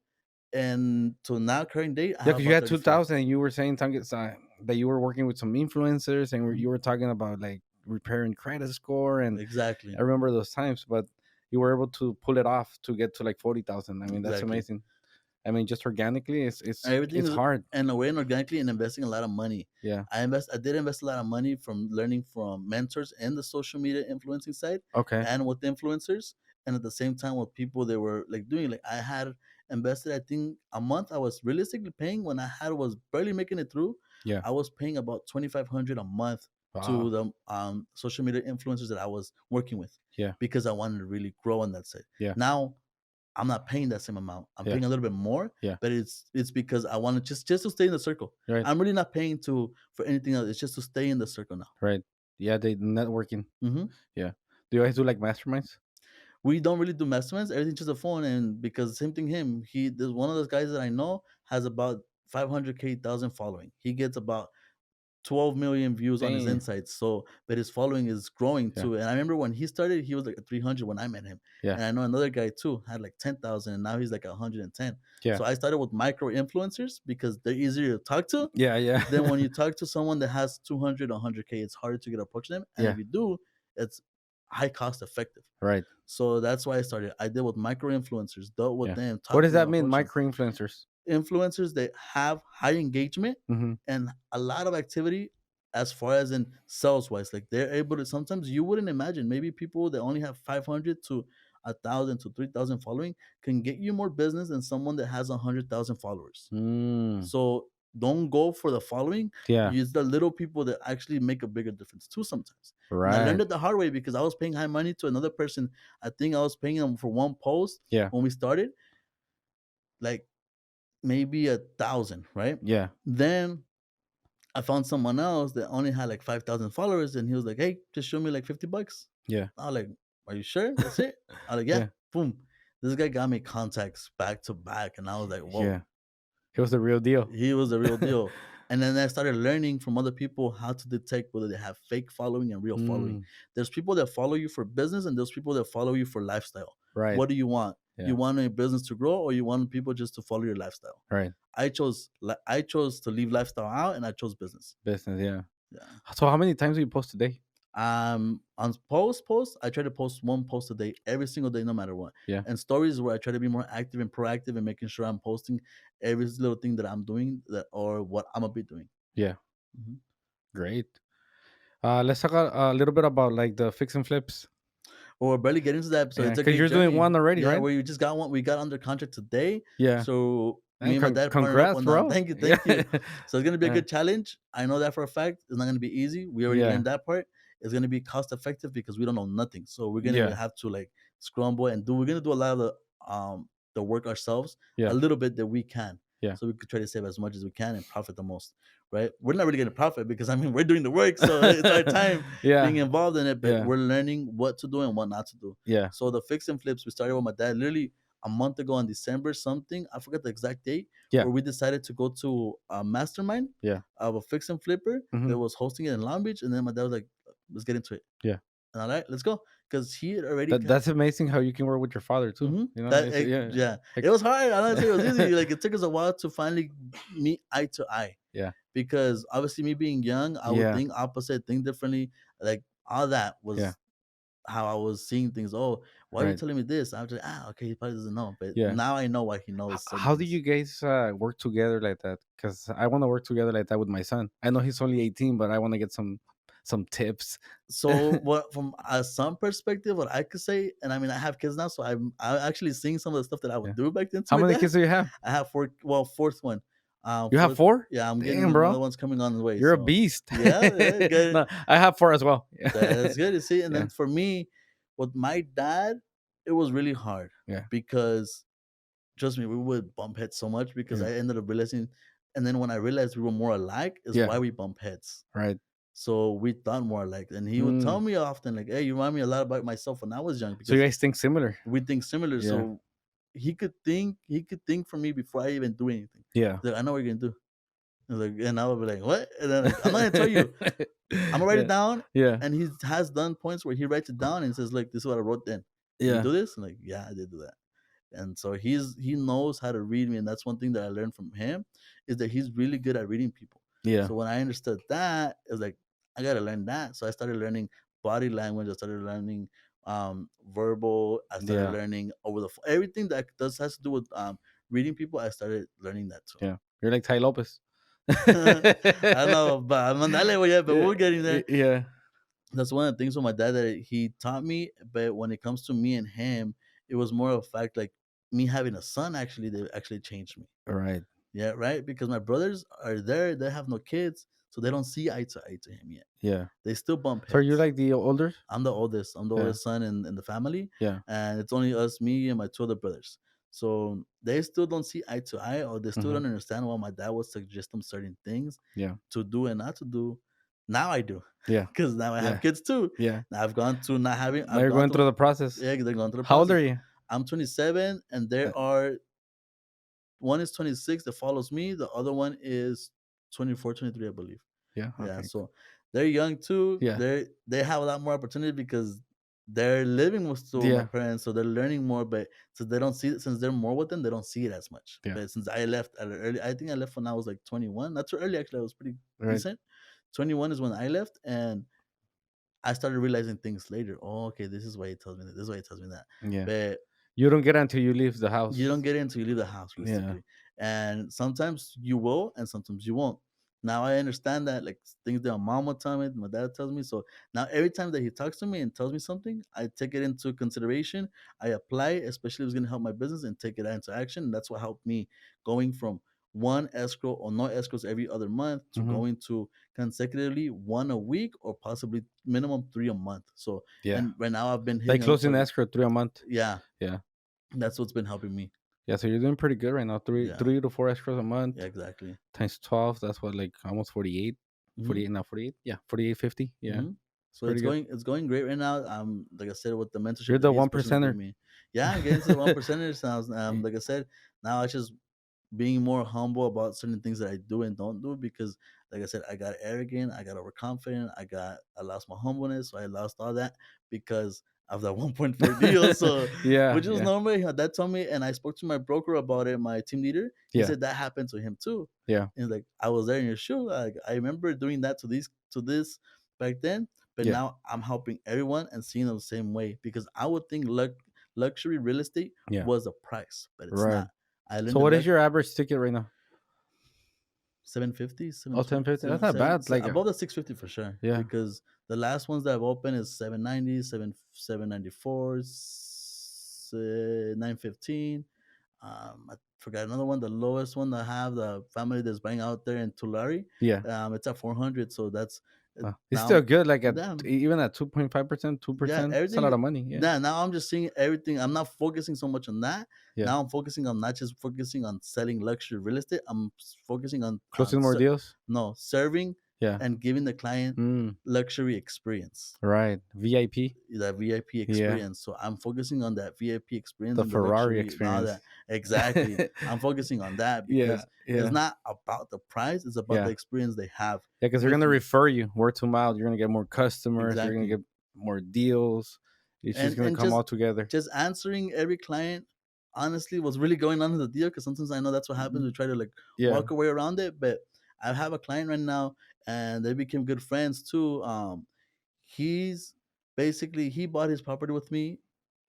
and to now current date, I Yeah, have because you had about 2,000 and you were saying that you were working with some influencers and you were talking about like repairing credit score. And exactly. I remember those times, but you were able to pull it off to get to like 40,000. I mean, that's Exactly. amazing. I mean, just organically, Everything it's is hard. and away and organically and investing a lot of money. Yeah. I did invest a lot of money from learning from mentors and the social media influencing side Okay. and with influencers, and at the same time with people they were like doing. Like I had invested, I think a month I was realistically paying when I was barely making it through. Yeah. I was paying about 2,500 a month to the social media influencers that I was working with. Yeah. Because I wanted to really grow on that side. Yeah. Now I'm not paying that same amount. I'm paying a little bit more. Yeah. But it's because I want to just to stay in the circle. Right. I'm really not paying for anything else. It's just to stay in the circle now. Right. Yeah, they networking. Mm-hmm. Yeah. Do you guys do like masterminds? We don't really do masterminds. Everything's just a phone, and because same thing. There's one of those guys that I know has about 500,000 following. He gets about 12 million views on his insights. So, but his following is growing too. And I remember when he started, he was like 300 when I met him. Yeah. And I know another guy too had like 10,000, and now he's like 110. Yeah. So I started with micro influencers because they're easier to talk to. Yeah, yeah. Then when you talk to someone that has 200, 100K, it's harder to get approach them. And if you do, it's high cost effective. Right. So that's why I started. I did with micro influencers, dealt with them. What does that mean, micro influencers? Influencers that have high engagement and a lot of activity as far as in sales wise. Like they're able to, sometimes you wouldn't imagine, maybe people that only have 500 to 1,000 to 3,000 following can get you more business than someone that has 100,000 followers. So don't go for the following. Use the little people that actually make a bigger difference too sometimes. Right. And I learned it the hard way because I was paying high money to another person. I think I was paying them for one post when we started, like maybe 1,000, right? Yeah. Then I found someone else that only had like 5,000 followers, and he was like, "Hey, just show me like $50." Yeah. I was like, "Are you sure? That's it?" I was like, "Yeah." Boom. This guy got me contacts back to back, and I was like, "Whoa." Yeah. He was the real deal. He was the real deal. And then I started learning from other people how to detect whether they have fake following and real following. There's people that follow you for business, and there's people that follow you for lifestyle. Right. What do you want? Yeah. You want a business to grow, or you want people just to follow your lifestyle? Right. I chose to leave lifestyle out, and I chose business. Business, yeah. Yeah. So how many times do you post a day? On post, I try to post one post a day, every single day, no matter what. Yeah. And stories where I try to be more active and proactive and making sure I'm posting every little thing that I'm doing or what I'm gonna be doing. Yeah. Great. Let's talk a little bit about like the fix and flips. Well, we're barely getting to that. So because you're doing one already, right? Where you just got one. We got under contract today. Yeah. So me and my dad congrats, bro. Thank you. So it's gonna be a good challenge. I know that for a fact. It's not gonna be easy. We already learned that part. It's gonna be cost effective because we don't know nothing. So we're gonna have to like scramble and we're gonna do a lot of the work ourselves. A little bit that we can. Yeah. So we could try to save as much as we can and profit the most. Right? We're not really gonna profit because we're doing the work, so it's our time being involved in it. But we're learning what to do and what not to do. Yeah. So the fix and flips we started with my dad literally a month ago on December something. I forgot the exact date. Yeah. Where we decided to go to a mastermind. Yeah. Of a fix and flipper that was hosting it in Long Beach, and then my dad was like, "Let's get into it." Yeah. And all right, let's go. Because he had already. That's amazing how you can work with your father too. You know, it was hard. I don't say it was easy. Like it took us a while to finally meet eye to eye. Yeah. Because obviously me being young, I would think opposite, think differently. Like all that was how I was seeing things. Oh, why are you Right. telling me this? I was like, okay, he probably doesn't know, but Yeah. now I know why he knows certain How do things. you guys work together like that? Because I want to work together like that with my son. I know he's only 18, but I want to get some tips. So what from some perspective, what I could say, and I mean I have kids now, so I actually seeing some of the stuff that I Yeah. would do back then to How my many dad. kids do you have? I have four. Well, fourth one. You have Fourth. 4? Yeah, I'm getting Damn, bro. another one's coming on the way. You're a So beast. yeah, yeah, good. No, I have 4 as well. That's good. You see, and Yeah. then for me, with my dad, it was really hard. Yeah. Because trust me, we would bump heads so much because Yeah. I ended up realizing, and then when I realized we were more alike, is Yeah. why we bump heads. Right. So we thought more alike, and he would tell me often, like, "Hey, you remind me a lot about myself when I was young." So you Because guys think similar. we think similar. Yeah. So he could think for me before I even do anything. Yeah. He's like, I know what you're gonna do. I was like, and I would be like, what? And then like, I'm not gonna tell you. I'm gonna write it down. Yeah. And he has done points where he writes it down and says, like, this is what I wrote then. Did you Yeah. do this? I'm like, yeah, I did do that. And so he knows how to read me, and that's one thing that I learned from him, is that he's really good at reading people. Yeah. So when I understood that, it was like, I gotta learn that. So I started learning body language. I started learning verbal. I started learning over the everything that has to do with reading people. I started learning that too. Yeah. You're like Ty Lopez. I don't know, but I'm on that level yet. But we're getting there. Yeah. That's one of the things with my dad that he taught me. But when it comes to me and him, it was more of a fact, like me having a son. Actually, they actually changed me. Right. Yeah, right. Because my brothers are there; they have no kids, so they don't see eye to him yet. Yeah. They still bump heads. So are you like the older? I'm the oldest. I'm the Yeah. oldest son in the family. Yeah. And it's only us, me, and my 2 other brothers. So they still don't see eye to eye, or they still don't understand why my dad would suggest them certain things to do and not to do. Now I do. Yeah. Because now I have kids too. Yeah. Now I've gone to not having. Now you're going through the process. Yeah, they're going through the process. How old are you? I'm 27, and there are one is 26 that follows me. The other one is 24, 23, I believe. Yeah. Yeah. Okay. So they're young too. Yeah. They have a lot more opportunity because they're living with still my parents, so they're learning more. But since they don't see it, since they're more with them, they don't see it as much. Yeah. But since I left at an early, I think I left when I was like 21. Not too early, actually. I was pretty decent. 21 is when I left, and I started realizing things later. Oh, okay, this is why he tells me that. This is why he tells me that. Yeah. But you don't get it until you leave the house. you don't get it until you leave the house, basically. Yeah. And sometimes you will, and sometimes you won't. Now I understand that, like, things that my mom would tell me, my dad tells me. So now every time that he talks to me and tells me something, I take it into consideration. I apply it, especially if it's going to help my business, and take it into action. And that's what helped me going from one escrow or no escrows every other month to going to consecutively one a week, or possibly minimum 3 a month. So and right now I've been hitting like closing escrow 3 a month. Yeah. Yeah. That's what's been helping me. Yeah, so you're doing pretty good right now. 3 to 4 escrows a month. Yeah, exactly. Times 12, that's what, like almost 48. 48 now, 48. Yeah, 48, 50. Yeah. So it's going great right now. Like I said, with the mentorship. You're the 1%er. Yeah, I'm getting to the 1%ers now. Like I said, now it's just being more humble about certain things that I do and don't do, because like I said, I got arrogant, I got overconfident, I lost my humbleness, so I lost all that because of that 1.4 deal. So which was normal. That told me, and I spoke to my broker about it, my team leader. He said that happened to him too. Yeah. And like, I was there in your shoe. Like, I remember doing that to this back then, but now I'm helping everyone and seeing them the same way, because I would think luxury real estate was a price, but it's not. So what is your average ticket right now? 750. 750. That's not bad. Like above the 650 for sure. Yeah. Because the last ones that I've opened is 790, 794, 915. I forgot another one. The lowest one that I have, the family that's buying out there in Tulare. Yeah. It's at 400. So that's it's still good. Like even at 2.5%, 2%. That's a lot of money. Yeah. Now I'm just seeing everything. I'm not focusing so much on that. Yeah. Now I'm focusing on not just focusing on selling luxury real estate. I'm focusing on closing more deals. No, serving. And giving the client luxury experience. Right. VIP. That VIP experience. So I'm focusing on that VIP experience. The Ferrari experience. Exactly. I'm focusing on that because it's not about the price. It's about the experience they have. Yeah, because they're going to refer you word to mouth. You're going to get more customers. You're going to get more deals. It's just going to come all together. Just answering every client honestly was really going on in the deal, because sometimes I know that's what happens. We try to walk away around it. But I have a client right now, and they became good friends too. He's basically he bought his property with me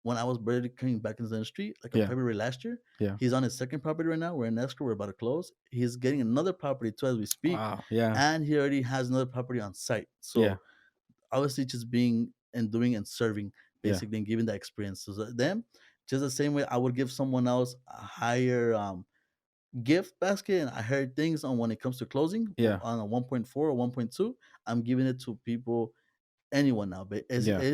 when I was barely coming back into the industry, like in February last year. Yeah. He's on his second property right now. We're in escrow. We're about to close. He's getting another property too as we speak. Wow. Yeah. And he already has another property on site. So obviously just being and doing and serving basically and giving that experience to them, just the same way I would give someone else a higher gift basket and I heard things on when it comes to closing on a 1.4 or 1.2. I'm giving it to people, anyone now, but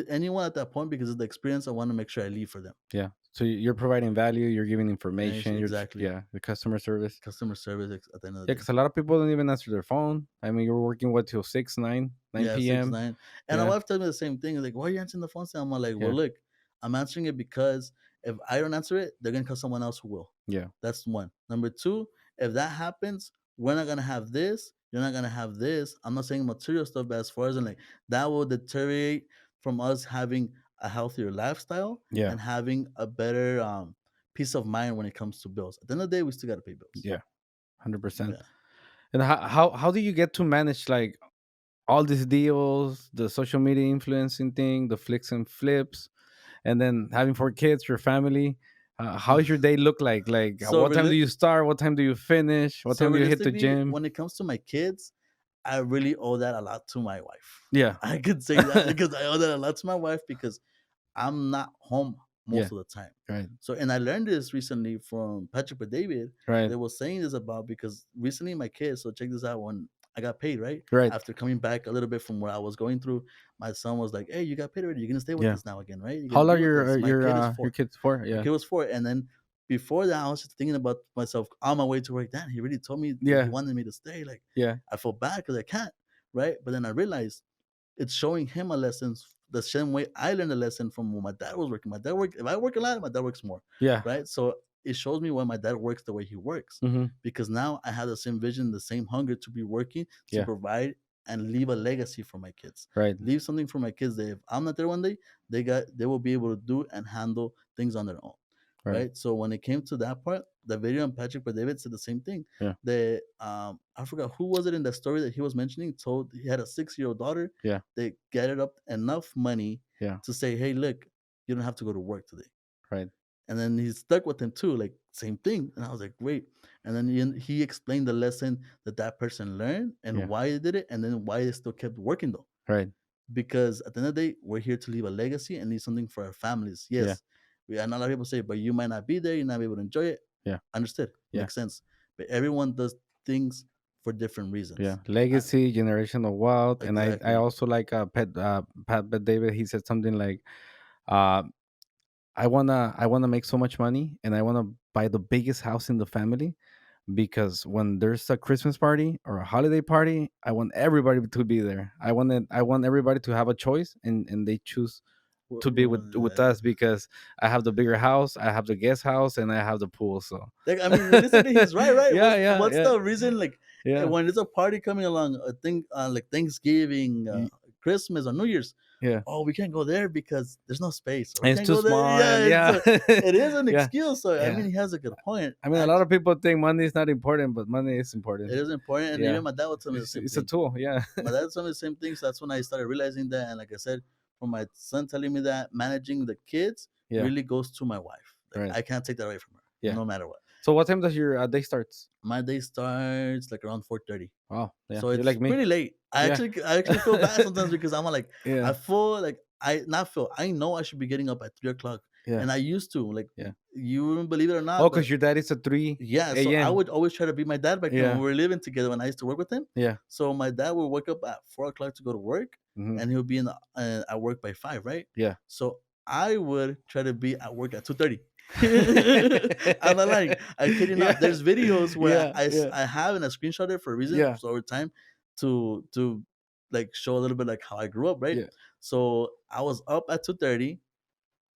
anyone at that point, because of the experience I want to make sure I leave for them. Yeah. So you're providing value, you're giving information, exactly. You're the customer service. At the end of the day. Because a lot of people don't even answer their phone. I mean, you're working till 6, 9 p.m. 6, 9. And my wife tells me the same thing. Like, why are you answering the phone? So I'm like, well, look, I'm answering it because if I don't answer it, they're gonna call someone else who will. Yeah. That's one. Number two, if that happens, we're not gonna have this. You're not gonna have this. I'm not saying material stuff, but as far as like that will deteriorate from us having a healthier lifestyle and having a better peace of mind when it comes to bills. At the end of the day, we still gotta pay bills. Yeah, 100%. Yeah. And how do you get to manage like all these deals, the social media influencing thing, the flicks and flips, and then having 4 kids, your family? How does your day look like? Like, so what time do you start? What time do you finish? What time do you hit the gym? When it comes to my kids, I really owe that a lot to my wife. Yeah. I could say that because I owe that a lot to my wife because I'm not home most of the time. Right. So, and I learned this recently from Patrick but David. Right. They were saying this about because recently my kids, so check this out, when I got paid, right? After coming back a little bit from what I was going through, my son was like, "Hey, you got paid already. You're gonna stay with us now again, right?" How old are your kids? 4? Yeah. My kid was 4, and then before that, I was just thinking about myself on my way to work. Damn, he really told me that he wanted me to stay. Like, I felt bad because I can't, right? But then I realized it's showing him a lesson the same way I learned a lesson from when my dad was working. My dad if I work a lot, my dad works more. Yeah. Right. So it shows me why my dad works the way he works. Because now I have the same vision, the same hunger to be working, to provide and leave a legacy for my kids. Right. Leave something for my kids that if I'm not there one day, they will be able to do and handle things on their own. Right. So when it came to that part, the video on Patrick but David said the same thing. Yeah. That I forgot who was it in the story that he was mentioning, told he had a 6-year-old daughter. Yeah. They gathered up enough money to say, hey, look, you don't have to go to work today. Right. And then he stuck with him too, like same thing. And I was like, wait. And then he explained the lesson that person learned and why they did it, and then why they still kept working though. Right. Because at the end of the day, we're here to leave a legacy and leave something for our families. Yes. Yeah. I know a lot of people say, but you might not be there, you're not able to enjoy it. Yeah. Understood. Yeah. Makes sense. But everyone does things for different reasons. Yeah. Legacy, generational wealth. Exactly. And I also like Pat David, he said something like I wanna make so much money and I wanna buy the biggest house in the family, because when there's a Christmas party or a holiday party, I want everybody to be there. I want everybody to have a choice and they choose to be with us because I have the bigger house, I have the guest house, and I have the pool. So like, I mean, realistically, he's right. What's yeah. the reason? Like, when there's a party coming along, a thing like Thanksgiving, Christmas, or New Year's. Yeah. Oh, we can't go there because there's no space. It's too small. Yeah. It is an excuse. So I mean, he has a good point. I mean, a lot of people think money is not important, but money is important. It is important, and even my dad would tell me the same thing. It's a tool. Yeah. My dad told me the same thing. So that's when I started realizing that. And like I said, from my son telling me that managing the kids really goes to my wife. Like, I can't take that away from her, no matter what. So what time does your day starts? My day starts like around 4:30. Wow. Yeah. So it's like me. pretty late. I actually feel bad sometimes because I'm like, I feel like I know I should be getting up at 3:00. Yeah. And I used to, like, you wouldn't believe it or not. Oh, because your dad is a 3 Yeah. So I would always try to be my dad back then when we were living together when I used to work with him. Yeah. So my dad would wake up at 4:00 to go to work, and he'll be at work by 5, right? Yeah. So I would try to be at work at 2:30. I'm not lying. I kid you not. There's videos where I have in a screenshot for a reason. So over time to like show a little bit like how I grew up, right? Yeah. So I was up at 2:30.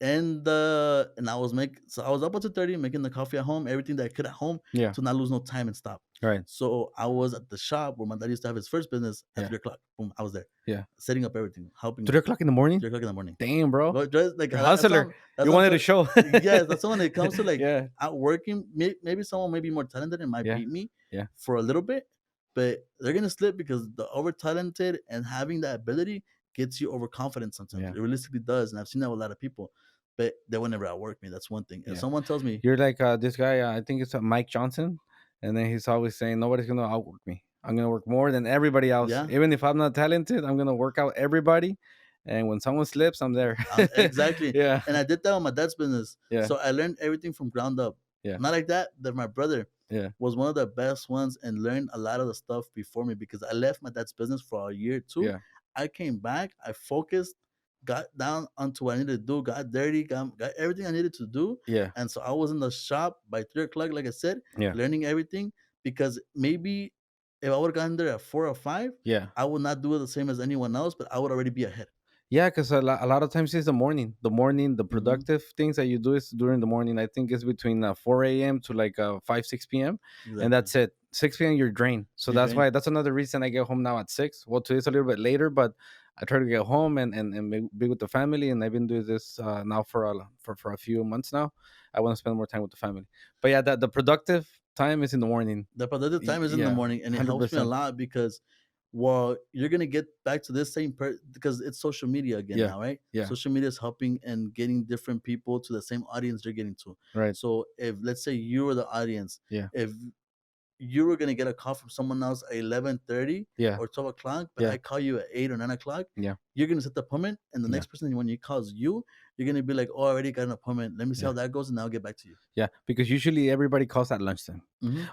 And I was up at 2:30 making the coffee at home, everything that I could at home to not lose no time and stop. Right. So I was at the shop where my dad used to have his first business at 3:00. Boom, I was there. Yeah. Setting up everything, helping. 3:00 in the morning? 3:00 in the morning. Damn, bro. Like hustler. You wanted to show. Yes, that's someone that comes to like out working. Maybe someone may be more talented and might beat me for a little bit, but they're gonna slip because the over talented and having that ability gets you overconfident sometimes. It realistically does, and I've seen that with a lot of people. But they will never outwork me. That's one thing. If someone tells me you're like this guy, I think it's Mike Johnson, and then he's always saying nobody's gonna outwork me. I'm gonna work more than everybody else. Yeah. Even if I'm not talented, I'm gonna work out everybody. And when someone slips, I'm there. Exactly. Yeah. And I did that with my dad's business. Yeah. So I learned everything from ground up. Yeah. Not like that my brother Yeah. was one of the best ones and learned a lot of the stuff before me, because I left my dad's business for a year or two. Yeah. I came back, I focused, got down onto what I needed to do, got dirty, got everything I needed to do. Yeah. And so I was in the shop by 3 o'clock, like I said, Yeah. learning everything, because maybe if I would have gotten there at 4 or 5, Yeah. I would not do it the same as anyone else, but I would already be ahead. Yeah, because a lot of times it's the morning. The productive things that you do is during the morning. I think it's between 4 a.m. to like 5, 6 p.m. Exactly. And that's it. 6 p.m. you're drained. So You're that's drained. why, that's another reason I get home now at 6. Well, today's a little bit later, but I try to get home and be with the family. And I've been doing this now for a few months now. I want to spend more time with the family. But yeah, the productive time is in the morning. The productive time is in the morning, and it helps me a 100%. lot, because you're gonna get back to this same because it's social media again now, right? Yeah. Social media is helping and getting different people to the same audience they're getting to. Right. So if, let's say, you were the audience, Yeah. if you were gonna get a call from someone else at 11:30 Yeah. or 12 o'clock, but I call you at 8 or 9 o'clock, Yeah. you're gonna set the appointment, and the next person, when he calls you, you're gonna be like, "Oh, I already got an appointment. Let me see how that goes, and I'll get back to you." Yeah, because usually everybody calls at lunchtime,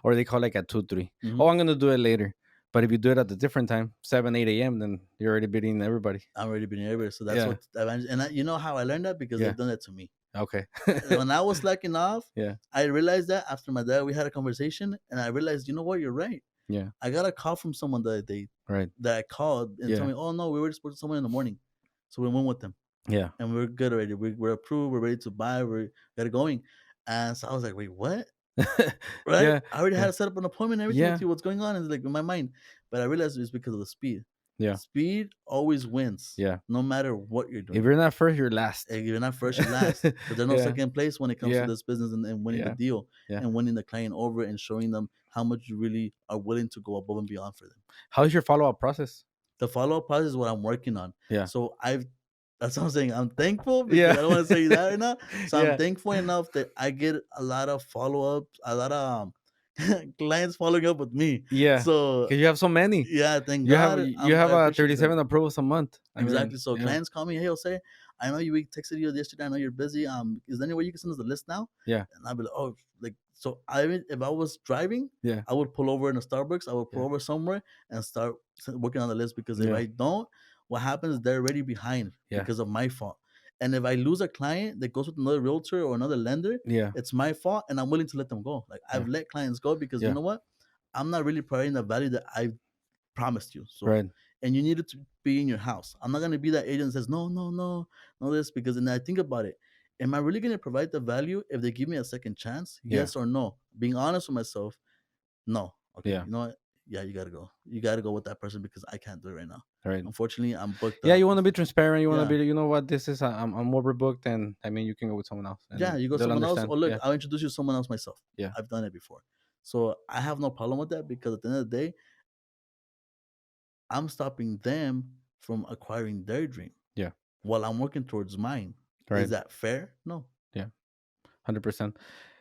or they call like at 2, 3. Mhm. Oh, I'm gonna do it later. But if you do it at a different time, 7, 8 a.m., then you're already beating everybody. I'm already being everywhere. So that's Yeah. what the advantage. And you know how I learned that? Because Yeah. they've done that to me. Okay. When I was slacking off, Yeah. I realized that after my dad, we had a conversation, and I realized, you know what, you're right. Yeah. I got a call from someone the other day Right. that I called and Yeah. told me, "Oh no, we already spoke to someone in the morning." So we went with them, Yeah. and we're good already. We're approved. We're ready to buy. We got it going. And so I was like, "Wait, what?" Right? Yeah. I already had Yeah. to set up an appointment and everything Yeah. with you. What's going on? It's like in my mind. But I realized it's because of the speed. Yeah. Speed always wins. Yeah. No matter what you're doing. If you're not first, you're last. If you're not first, you're last. Because there's no Yeah. second place when it comes Yeah. to this business and winning the Yeah. deal Yeah. and winning the client over and showing them how much you really are willing to go above and beyond for them. How's your follow-up process? The follow-up process is what I'm working on. Yeah. So that's what I'm saying. I'm thankful because Yeah. I don't want to say that right now. So Yeah. I'm thankful enough that I get a lot of follow-ups, a lot of clients following up with me. Yeah. So Because you have so many. yeah, thank You God. have I appreciate 37 that. approvals a month. I mean, Exactly. So yeah. clients call me, "Hey, Jose, I know we texted you yesterday. I know you're busy. Is there any way you can send us the list now?" Yeah. And I'll be like, "Oh, like so." If I was driving, Yeah. I would pull over in a Starbucks. I would pull Yeah. over somewhere and start working on the list, because if Yeah. I don't, what happens is they're already behind Yeah. because of my fault. And if I lose a client that goes with another realtor or another lender, Yeah. it's my fault, and I'm willing to let them go. Like I've let clients go because Yeah. you know what? I'm not really providing the value that I promised you. So Right. and you need it to be in your house. I'm not gonna be that agent that says no this, because then I think about it. Am I really gonna provide the value if they give me a second chance? Yeah. Yes or no? Being honest with myself, no. Okay, Yeah. you know what? Yeah, you gotta go. You gotta go with that person because I can't do it right now. Right. Unfortunately, I'm booked. Yeah, up. you want to be transparent. You want to Yeah. be, you know what, this is, I'm overbooked, and I mean, you can go with someone else. And Yeah, you go they'll someone else. understand. Or look, Yeah. I'll introduce you to someone else myself. Yeah. I've done it before. So I have no problem with that, because at the end of the day, I'm stopping them from acquiring their dream. Yeah. While I'm working towards mine. Right. Is that fair? No. Yeah. 100%.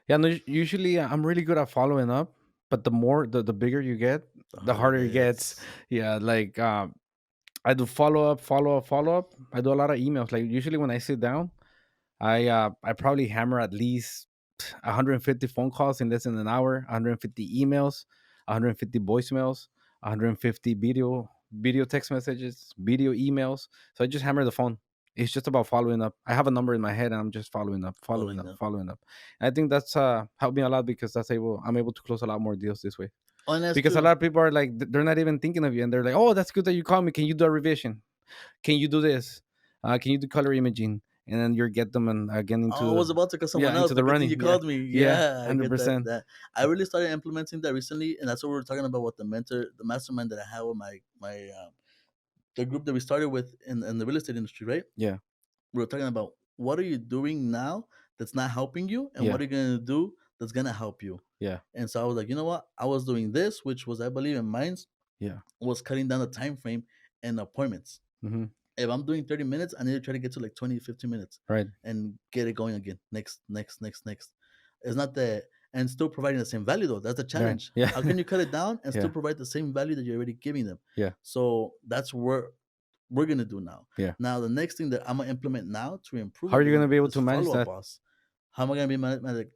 Yeah. No, usually I'm really good at following up, but the bigger you get, the harder it gets. Yeah. Like, I do follow up. I do a lot of emails. Like usually when I sit down, I probably hammer at least 150 phone calls in less than an hour, 150 emails, 150 voicemails, 150 video text messages, video emails. So I just hammer the phone. It's just about following up. I have a number in my head and I'm just following up. And I think that's helped me a lot, because I'm able to close a lot more deals this way. Because a lot of people are like, they're not even thinking of you, and they're like, "Oh, that's good that you called me. Can you do a revision? Can you do this? Can you do color imaging?" And then you get them and again into. I was about to call someone else. Into the running. You called me. Yeah, 100%. That. I really started implementing that recently, and that's what we were talking about with the mastermind that I had with my the group that we started with in the real estate industry, right? Yeah. We were talking about what are you doing now that's not helping you, and what are you gonna do that's gonna help you. Yeah. And so I was like, you know what? I was doing which was, I believe, in mine. Yeah. Was cutting down the time frame and appointments. Mm-hmm. if I'm doing 30 minutes, I need to try to get to like 20, 15 minutes. Right. And get it going again. Next. It's not that, and still providing the same value though. That's the challenge. Right. Yeah. How can you cut it down and Yeah. still provide the same value that you're already giving them? Yeah. So that's what we're gonna do now. Yeah. Now the next thing that I'm gonna implement now to improve. How are you gonna be able to manage that? Boss. How am I gonna be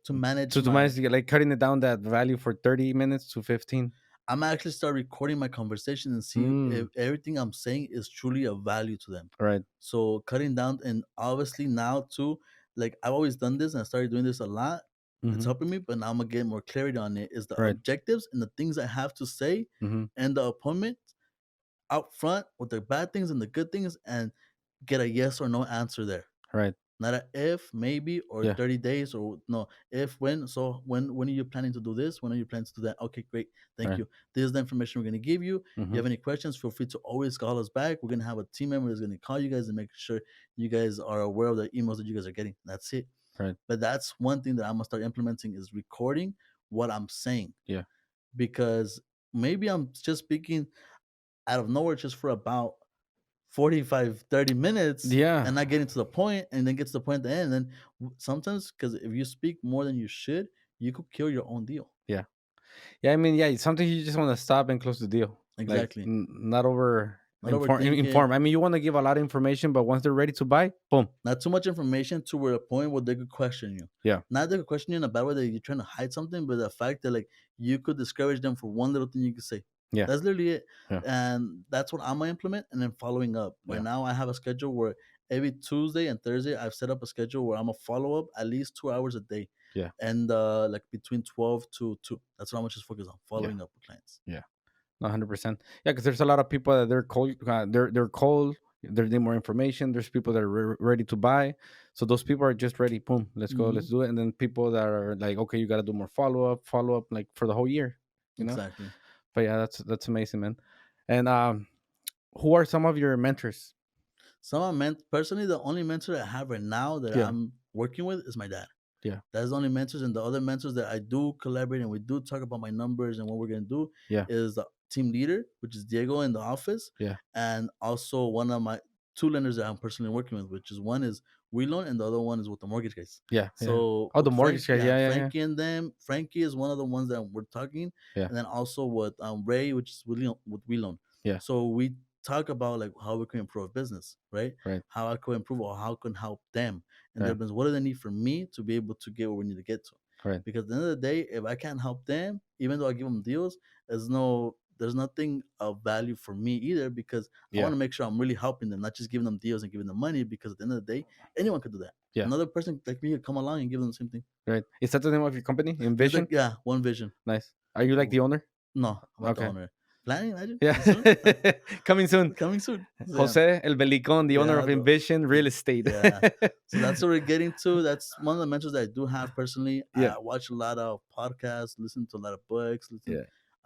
to manage to manage like cutting it down that value for 30 minutes to 15? I'm actually start recording my conversation and see if everything I'm saying is truly of value to them. Right. So cutting down, and obviously now too, like I've always done this and I started doing this a lot. It's helping me, but now I'm gonna get more clarity on it. Is the objectives and the things I have to say and the appointment out front with the bad things and the good things, and get a yes or no answer there. Right. Not a if, maybe, or 30 days, or no, if, when. So when are you planning to do this? When are you planning to do that? Okay, great. Thank you. This is the information we're going to give you. You have any questions, feel free to always call us back. We're going to have a team member that's going to call you guys and make sure you guys are aware of the emails that you guys are getting. That's it. Right. But that's one thing that I'm going to start implementing, is recording what I'm saying. Yeah. Because maybe I'm just speaking out of nowhere just for about 45, 30 minutes, and not getting to the point, and then get to the point at the end. And then sometimes, because if you speak more than you should, you could kill your own deal. Yeah. I mean, sometimes you just want to stop and close the deal. Exactly. Like, not inform. I mean, you want to give a lot of information, but once they're ready to buy, boom. Not too much information to where a point where they could question you. Yeah. Not they could question you in a bad way that you're trying to hide something, but the fact that like you could discourage them for one little thing you could say. Yeah. That's literally it. Yeah. And that's what I'm gonna implement, and then following up. Right now I have a schedule where every Tuesday and Thursday I've set up a schedule where I'm gonna follow up at least 2 hours a day. Yeah. And like between 12 to 2. That's what I'm just focused on, following up with clients. Yeah. 100%. Yeah, because there's a lot of people that they're cold. They're cold. They need more information. There's people that are ready to buy. So those people are just ready. Boom, let's go, let's do it. And then people that are like, okay, you got to do more follow up, like for the whole year. You know? Exactly. But yeah, that's amazing, man. And who are some of your mentors? Personally, the only mentor I have right now that I'm working with is my dad. Yeah. That's the only mentors, and the other mentors that I do collaborate and we do talk about my numbers and what we're gonna do is the team leader, which is Diego in the office. Yeah. And also one of my 2 lenders that I'm personally working with, which is one is WeLoan and the other one is with the mortgage guys. Yeah. So the mortgage guys. Frankie and them. Frankie is one of the ones that we're talking. Yeah. And then also with Ray, which is with WeLoan. Yeah. So we talk about like how we can improve business, right? How I can improve or how I can help them. And what do they need from me to be able to get where we need to get to? Right. Because at the end of the day, if I can't help them, even though I give them deals, there's nothing of value for me either, because I want to make sure I'm really helping them, not just giving them deals and giving them money, because at the end of the day, anyone could do that. Yeah. Another person like me could come along and give them the same thing. Right. Is that the name of your company? Envision? Yeah, One Vision. Nice. Are you like the owner? No, I'm not the owner. Planning, imagine. Yeah. Coming soon. Jose El Belicon, the owner of Envision Real Estate. Yeah. So that's what we're getting to. That's one of the mentors that I do have personally. Yeah. I watch a lot of podcasts, listen to a lot of books,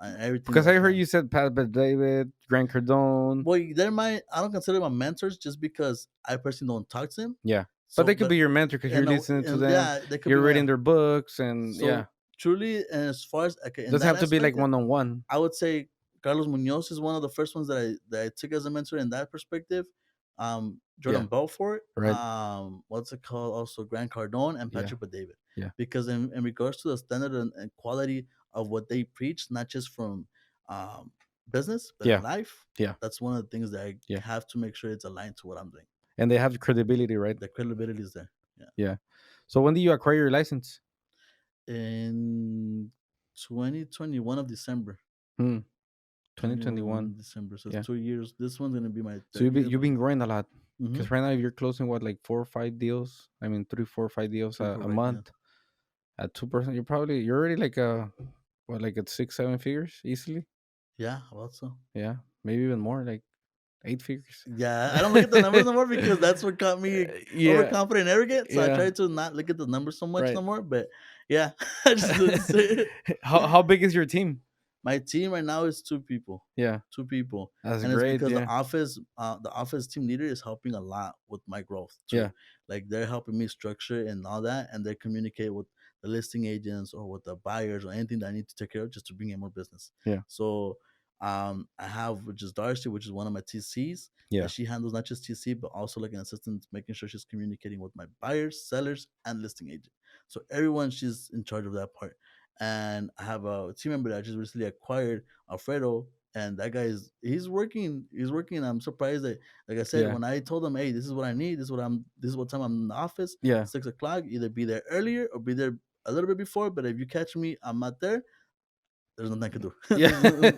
everything. Because I heard you said Pat David, Grant Cardone. Well, I don't consider them mentors just because I personally don't talk to them. Yeah. So, but they could be your mentor because you're listening to them. Yeah, you're reading their books and truly, and as far as doesn't have to be like one-on-one. I would say Carlos Munoz is one of the first ones that I took as a mentor in that perspective. Jordan Belfort, right. What's it called? Also Grant Cardone and Patrick David. Yeah. Because in regards to the standard and quality of what they preach, not just from business, but in life. Yeah. That's one of the things that I have to make sure it's aligned to what I'm doing. And they have credibility, right? The credibility is there. Yeah. Yeah. So when did you acquire your license? In 2021 of December. 2021 December. So it's 2 years. This one's gonna be my. So you've been growing a lot. Because right now you're closing like 4 or 5 deals. I mean 3, 4, or 5 deals a month. At 2%, you're already like at 6, 7 figures easily. Yeah, about so. Yeah, maybe even more, like 8 figures. Yeah, I don't look at the numbers no more because that's what got me overconfident and arrogant. So I try to not look at the numbers so much no more. But yeah, I just how big is your team? My team right now is 2 people. Yeah, 2 people. That's and great. It's because the office team leader is helping a lot with my growth too. Yeah, like they're helping me structure and all that, and they communicate with the listing agents or with the buyers or anything that I need to take care of just to bring in more business. Yeah. So I have, which is Darcy, which is one of my TCs. Yeah. That she handles not just TC, but also like an assistant, making sure she's communicating with my buyers, sellers, and listing agent. So everyone, she's in charge of that part. And I have a team member that I just recently acquired, Alfredo, and that guy is he's working. He's working. I'm surprised that, like I said, Yeah. when I told him, hey, this is what I need. This is what time I'm in the office. Yeah. 6 o'clock. Either be there earlier or be there a little bit before. But if you catch me, I'm not there. There's nothing I can do. Yeah.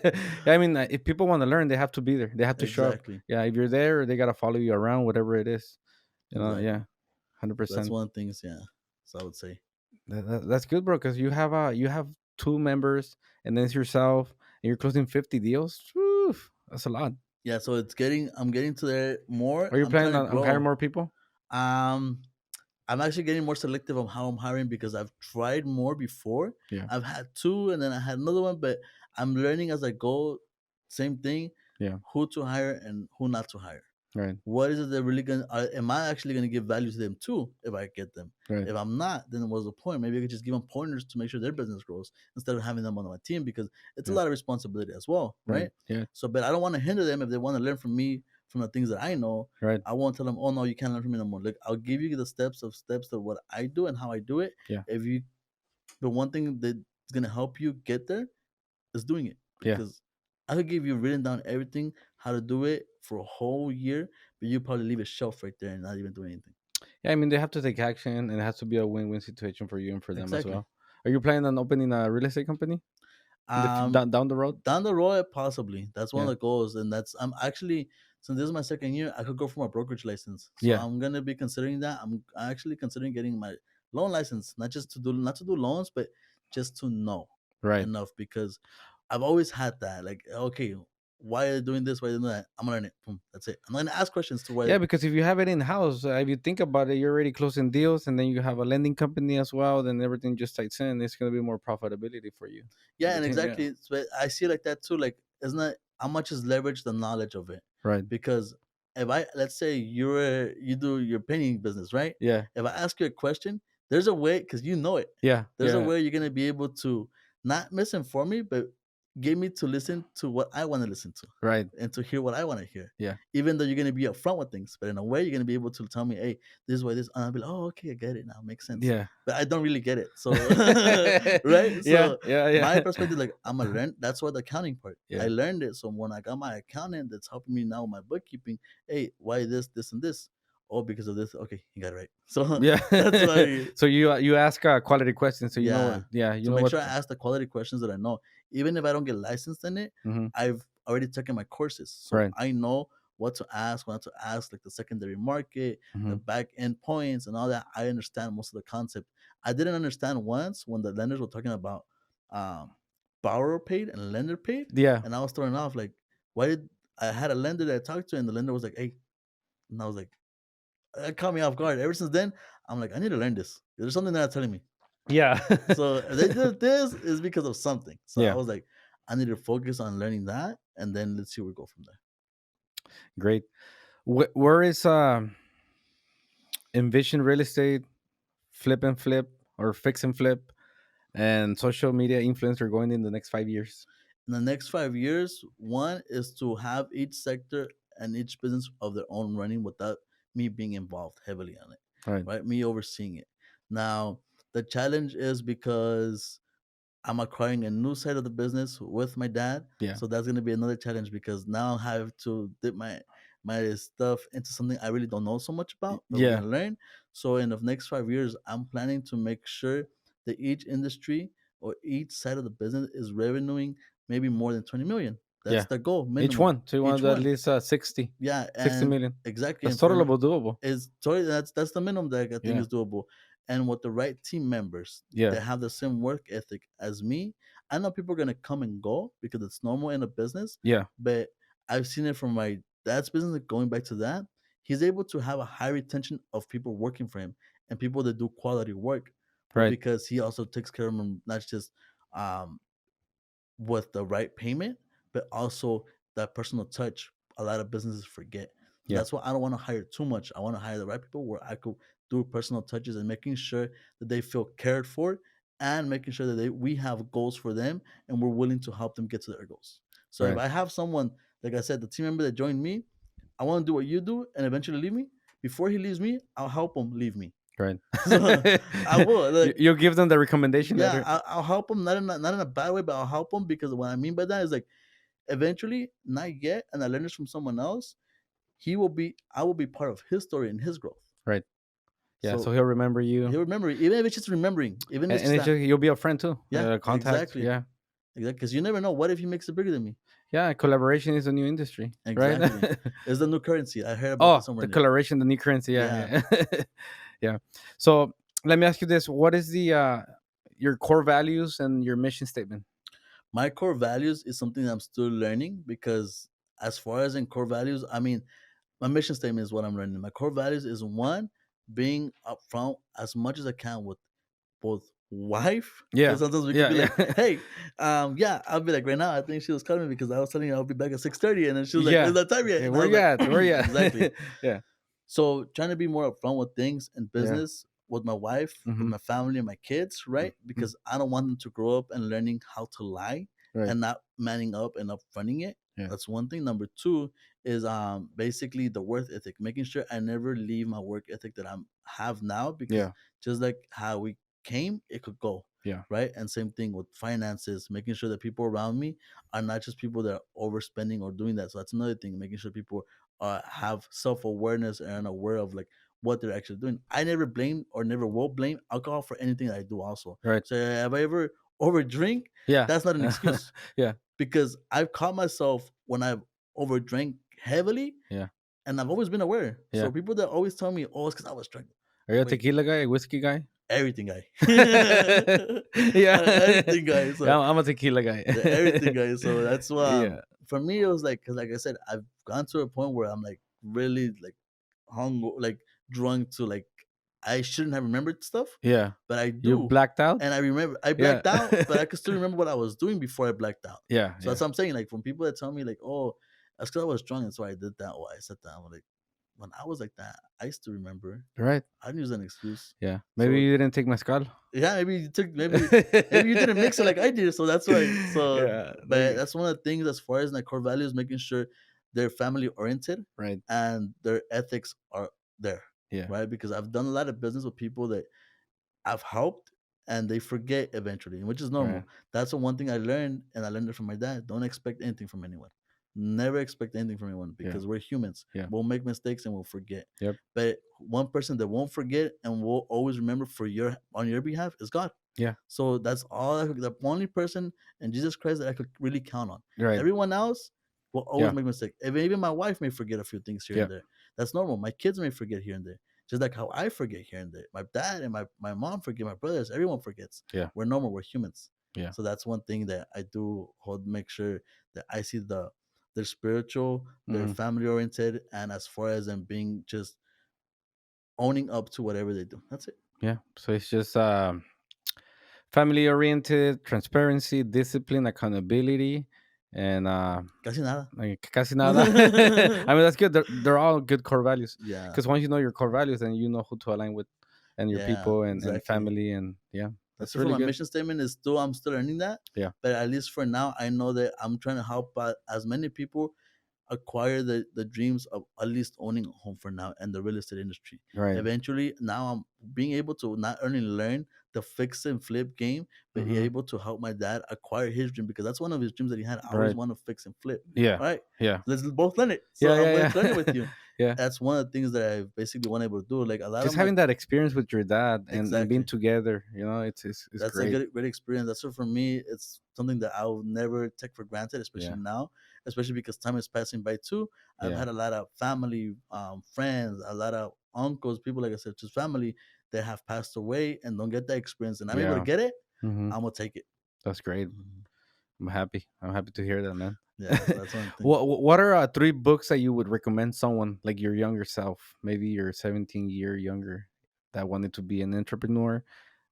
Yeah, I mean, if people want to learn, they have to be there. They have to show up. Exactly. Yeah, if you're there, they gotta follow you around, whatever it is. Yeah, Exactly. hundred So that's percent. one of the things. Yeah. So I would say. That's good, bro. Because you have two members, and then it's yourself, and you're closing 50 deals. Whew, that's a lot. Yeah. So it's getting. I'm getting to there more. Are you I'm trying planning to on hiring grow. more people? Um, I'm actually getting more selective on how I'm hiring because I've tried more before. Yeah. I've had two, and then I had another one, but I'm learning as I go. Same thing. Yeah. Who to hire and who not to hire. Right. What is it that really gonna? Am I actually gonna give value to them too if I get them? Right. If I'm not, then what's the point? Maybe I could just give them pointers to make sure their business grows instead of having them on my team because it's a Yeah. lot of responsibility as well, right? Yeah. So, but I don't want to hinder them if they want to learn from me from the things that I know. Right. I won't tell them, oh no, you can't learn from me no more. Like I'll give you the steps of what I do and how I do it. Yeah. If you, the one thing that's gonna help you get there is doing it Yeah. because I could give you written down everything how to do it for a whole year, but you probably leave a shelf right there and not even do anything. Yeah, I mean, they have to take action, and it has to be a win-win situation for you and for them as Exactly. well. Are you planning on opening a real estate company down the road? Down the road, possibly. That's one of Yeah. the goals, and that's I'm actually since this is my second year, I could go for my brokerage license. So Yeah. I'm gonna be considering that. I'm actually considering getting my loan license, not to do loans, but just to know Right. enough because I've always had that. Like, okay, why are you doing this? Why are you doing that? I'm gonna learn it. Boom, that's it. I'm gonna ask questions to why. Yeah, because if you have it in house, if you think about it, you're already closing deals, and then you have a lending company as well. Then everything just ties in. It's gonna be more profitability for you. Yeah, The and team, yeah. exactly. But I see it like that too. Like, isn't it how much is leverage the knowledge of it? Right. Because if I let's say you do your painting business, right? Yeah. If I ask you a question, there's a way because you know it. Yeah. There's a Yeah. way you're gonna be able to not misinform me, but get me to listen to what I want to listen to Right. and to hear what I want to hear. Yeah. Even though you're gonna be upfront with things, but in a way you're gonna be able to tell me, hey, this is why this, and I'll be like, oh, okay, I get it now, makes sense. Yeah. But I don't really get it, so right. Yeah. So Yeah. my Yeah. perspective, like I'm gonna learn. That's what the accounting part. Yeah. I learned it. So when I got my accountant that's helping me now with my bookkeeping, hey, why this, and this? Oh, because of this. Okay, you got it right. So Yeah. that's why. So you ask quality questions, so you know Yeah. what? Yeah. You To know make what? sure I ask the quality questions that I know, even if I don't get licensed in it, Mhm. I've already taken my courses, so Right. I know what to ask, what to ask, like the secondary market, the Mhm. back end points, and all that. I understand most of the concept. I didn't understand once when the lenders were talking about um, borrower paid and lender paid, Yeah. and I was thrown off. Like, why did I had a lender that I talked to, and the lender was like, "Hey," and I was like, it caught me off guard. Ever since then, I'm like, I need to learn this. There's something they're not telling me. Yeah. So if they did this is because of something. So I Yeah. was like, I need to focus on learning that, and then let's see where we go from there. Great. Where is Envision Real Estate, Flip and Flip, or Fix and Flip, and social media influencer going in the next 5 years? In the next 5 years, one is to have each sector and each business of their own running without me being involved heavily on it, Right. right? Me overseeing it. Now, the challenge is because I'm acquiring a new side of the business with my dad. Yeah. So that's gonna be another challenge because now I have to dip my stuff into something I really don't know so much about, but we're Yeah. gonna learn. So in the next 5 years, I'm planning to make sure that each industry or each side of the business is revenuing maybe more than 20 million. That's Yeah. the goal, Each minimum. one. So you want Each at one. least 60 Yeah, 60 and million. exactly. That's And for totally doable. is totally that's the minimum that I think Yeah. is doable. And with the right team members Yeah. that have the same work ethic as me, I know people are gonna come and go because it's normal in a business. Yeah. But I've seen it from my dad's business. Like, going back to that, he's able to have a high retention of people working for him and people that do quality work. But Right. because he also takes care of them, not just um, with the right payment, but also that personal touch. A lot of businesses forget. Yeah. That's why I don't want to hire too much. I want to hire the right people where I could do personal touches and making sure that they feel cared for and making sure that we have goals for them and we're willing to help them get to their goals. So if Right. I have someone, like I said, the team member that joined me, I want to do what you do and eventually leave me. Before he leaves me, I'll help him leave me. Right. So I will. Like, You give them the recommendation yeah, letter. I'll help him, not in a bad way, but I'll help him because what I mean by that is like eventually, not yet, and I learned this from someone else. I will be part of his story and his growth. Right. Yeah. So So he'll remember you. he'll remember, even if it's just remembering, even if And it's just, you'll be a friend too. yeah, Contact. exactly. Yeah. Exactly, because you never know. What if he makes it bigger than me? Yeah. Collaboration is a new industry. Exactly. Right. It's the new currency. I heard about Oh, it somewhere the new. collaboration, the new currency. Yeah. Yeah. Yeah. So let me ask you this: what is the your core values and your mission statement? My core values is something that I'm still learning because, as far as in core values, I mean, my mission statement is what I'm learning. My core values is one, being upfront as much as I can with both wife. Yeah. Because sometimes we could Yeah. be Yeah. like, hey, yeah, I'll be like, right now, I think she was calling me because I was telling her I'll be back at 6:30, and then she was like, Yeah. it's not time yet. Yeah, And I where was you like, at? Where you at? exactly. Yeah. So trying to be more upfront with things in Yeah. business with my wife, with Mm-hmm. my family and my kids, right? Because I don't want them to grow up and learning how to lie Right. and not manning up and upfronting it. Yeah. That's one thing. Number two is basically the work ethic, making sure I never leave my work ethic that I have now, because Yeah. just like how we came, it could go. Yeah. Right. And same thing with finances, making sure that people around me are not just people that are overspending or doing that. So that's another thing, making sure people have self awareness and are aware of like what they're actually doing. I never blame or never will blame alcohol for anything that I do. Also, Right. so if I ever over drink, Yeah. that's not an excuse. Yeah. Because I've caught myself when I've overdrank heavily. Yeah. And I've always been aware. Yeah. So people that always tell me, "Oh, it's because I was drunk." Are you a Wait. tequila guy, a whiskey guy? Everything guy. Yeah. Everything guy. So Yeah, I'm a tequila guy. everything guy. So that's why Yeah. for me it was like, because like I said, I've gone to a point where I'm like really like hung, like drunk to like I shouldn't have remembered stuff, Yeah. but I You do. blacked out? And I remember I Yeah. blacked out, but I could still remember what I was doing before I blacked out. Yeah. So that's what I'm saying. Like from people that tell me like, "Oh, that's because I was drunk, and so I did that," or I said that. I'm like, when I was like that, I still remember. Right. I didn't use an excuse. Yeah. Maybe you didn't take mezcal. Yeah, maybe you took maybe you didn't mix it like I did, so that's why. So, Yeah. but that's one of the things as far as my core values, making sure they're family oriented, Right. and their ethics are there, Yeah. right? Because I've done a lot of business with people that I've helped and they forget eventually, which is normal. Right. That's the one thing I learned, and I learned it from my dad. Don't expect anything from anyone. Never expect anything from anyone, because we're humans. Yeah. We'll make mistakes and we'll forget. Yep. But one person that won't forget and will always remember on your behalf is God. Yeah. So that's all. The only person in Jesus Christ that I could really count on. Right. Everyone else will always Yeah. make mistakes. Even my wife may forget a few things here and there. That's normal. My kids may forget here and there. Just like how I forget here and there. My dad and my mom forget, my brothers, everyone forgets. Yeah. We're normal, we're humans. Yeah. So that's one thing that I do make sure that I see they're spiritual, they're family oriented, and as far as them being just owning up to whatever they do. That's it. Yeah. So it's just family oriented, transparency, discipline, accountability, and Casi nada. casi nada. I mean, that's good. They're all good core values. Yeah. Because once you know your core values, then you know who to align with, and your people and family, and yeah, that's really my good. mission statement is I'm still learning that. Yeah. But at least for now, I know that I'm trying to help as many people acquire the dreams of at least owning a home for now and the real estate industry. Right. Eventually, now I'm being able to not only learn the fix and flip game, but be able to help my dad acquire his dream, because that's one of his dreams that he had. I always want to fix and flip. Yeah. Right. Yeah. Let's both learn it. So I'm going to learn it with you. Yeah. That's one of the things that I basically want able to do. Like a lot just of having that experience with your dad and being together, it's that's great. a great experience. That's what for me, it's something that I'll never take for granted, especially now, especially because time is passing by too. I've had a lot of family, friends, a lot of uncles, people, like I said, just family that have passed away and don't get that experience, and I'm able to get it. I'm gonna take it. That's great. I'm happy to hear that, man. Yeah, that's one thing. What are 3 books that you would recommend someone like your younger self, maybe your 17-year younger, that wanted to be an entrepreneur,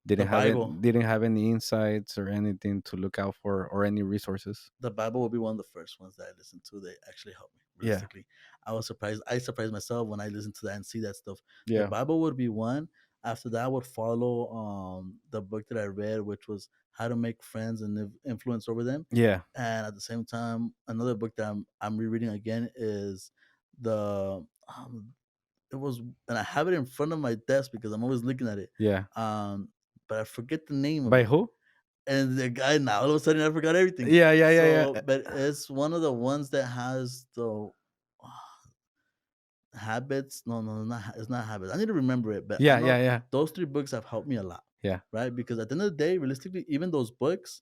didn't have any insights or anything to look out for, or any resources? The Bible will be one of the first ones that I listened to. They actually helped me. Realistically, I was surprised. I surprised myself when I listened to that and see that stuff. The Bible would be one. After that, I would follow the book that I read, which was How to Make Friends and Influence Over Them. Yeah. And at the same time, another book that I'm rereading again is the it was, and I have it in front of my desk because I'm always looking at it. Yeah. But I forget the name of By it. who? And the guy, now all of a sudden I forgot everything. Yeah, yeah, yeah, So, yeah. but it's one of the ones that has the habits. No, no, it's not habits. I need to remember it, but I Yeah, know yeah, yeah. those three books have helped me a lot, Yeah. right? Because at the end of the day, realistically, even those books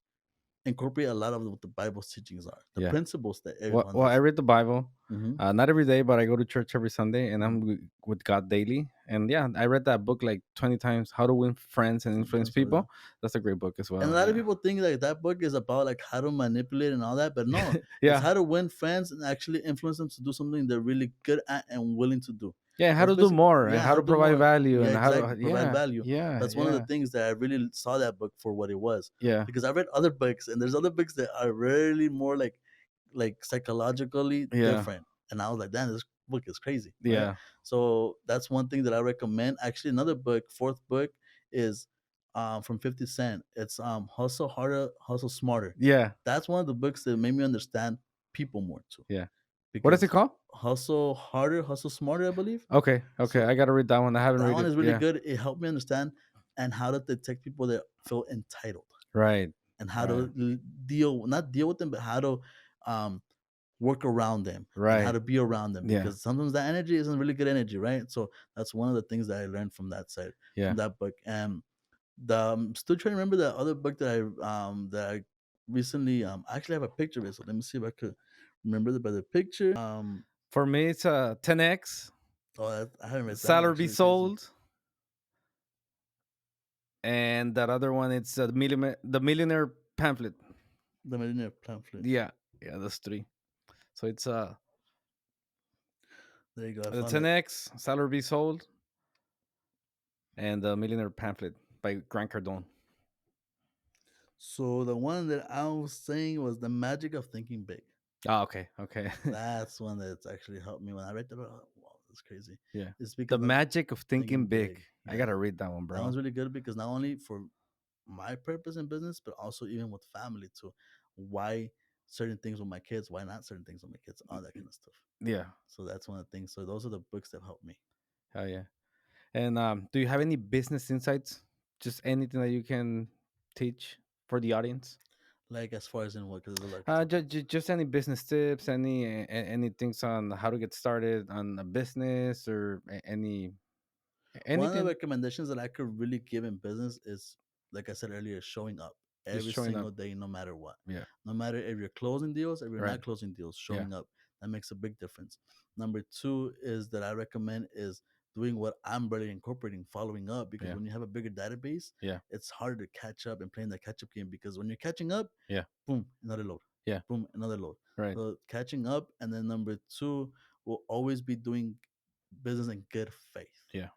incorporate a lot of what the Bible's teachings are, the Yeah. principles that Well, everyone well, I has. read the Bible. Hmm. Not every day, but I go to church every Sunday, and I'm Hmm. with God daily. And yeah, I read that book like 20 times. How to Win Friends and Influence Influence over them. People. That's a great book as And a well. lot of Yeah. people think like that book is about like how to manipulate and all that, but no, it's Yeah. how to win friends and actually influence them to do something they're really good at and willing to do. Yeah. How That's to do basically, more and yeah, how how to to do provide more. value Yeah, and how exactly. to, Provide yeah, value. yeah, That's one of the yeah, things that I really saw that book for what it was. yeah, Because I read other books and there's other books that are really more like psychologically yeah, different. And I was like, damn, this book is crazy, right? yeah, So that's one thing that I recommend. Actually, another book, fourth book, is from 50 Cent. It's Hustle Harder, Hustle Smarter. yeah, That's one of the books that made me understand people more too. yeah. What is it Because called? Hustle Harder, Hustle Smarter, I believe. Okay, okay. I So gotta read that one. I haven't that read one it. is really Yeah. good. It helped me understand and how to detect people that feel entitled Right. and how Right. to deal, not deal with them, but how to um, work around them and how Right. to be around them, Yeah. because sometimes that energy isn't really good energy, right? So that's one of the things that I learned from that side, Yeah. from that book. And the still trying to remember that other book that I recently I actually have a picture of it, so let me see if I could remember it by the picture. For me, it's 10x, Oh, I haven't read that one Salary Be actually. Crazy. Sold, and that other one, it's the Millionaire Pamphlet. The Millionaire Pamphlet. Yeah. Yeah, that's three. So it's There you go. I the found it. 10x, Salary Be Sold, and the Millionaire Pamphlet by Grant Cardone. So the one that I was saying was The Magic of Thinking Big. Oh, okay, okay. That's one that's actually helped me when I read that. Wow, that's crazy. Yeah. It's The because I'm Magic of Thinking thinking Big. big. I Yeah, gotta read that one, that bro. one's really good because not only for my purpose in business, but also even with family too. Why certain things with my kids? Why not certain things with my kids? All that kind of stuff. Yeah. So that's one of the things. So those are the books that helped me. Hell yeah. And do you have any business insights? Just anything that you can teach for the audience? Like as far as in what, because there's a lot of stuff. Just any business tips, any things on how to get started on a business or One of the anything. recommendations that I could really give in business is, like I said earlier, showing up Just every showing single up. day, no matter what. Yeah. No matter if you're closing deals, if you're Right. not closing deals, Yeah. showing up. That makes a big difference. Number two is that I recommend is doing what I'm really incorporating, following up, because Yeah. when you have a bigger database, Yeah. it's harder to catch up and playing the catch up game, because when you're catching up, Yeah. boom, another load. Yeah. Boom, another load. Right. So catching up, and then number two will always be doing business in good faith. Yeah.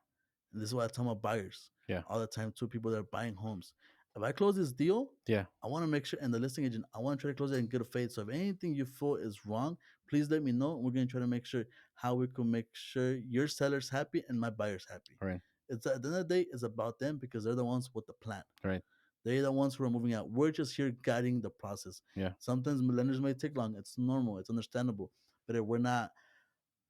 And this is what I tell my buyers Yeah. all the time too. People that are buying homes. If I close this deal, Yeah. I want to make sure, and the listing agent, I want to try to close it in good faith. So if anything you feel is wrong, please let me know. We're going to try to make sure how we can make sure your seller's happy and my buyer's happy. Right. It's at the end of the day, it's about them because they're the ones with the plan. Right. They're the ones who are moving out. We're just here guiding the process. Yeah. Sometimes lenders may take long. It's normal. It's understandable. But if we're not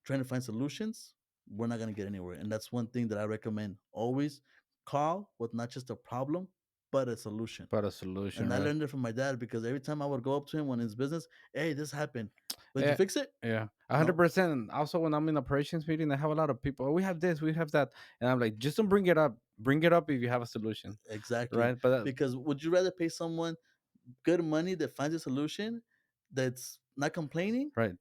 trying to find solutions, we're not going to get anywhere. And that's one thing that I recommend. Always call with not just a problem, but a solution. But a solution, And I right? learned it from my dad because every time I would go up to him when his business, hey, this happened. Did you Yeah, fix it? yeah, No. 100%. Also, when I'm in operations meeting, I have a lot of people. "Oh, we have this, we have that," and I'm like, just don't bring it up. Bring it up if you have a solution, Exactly. right? But Because would you rather pay someone good money that finds a solution that's not complaining, right,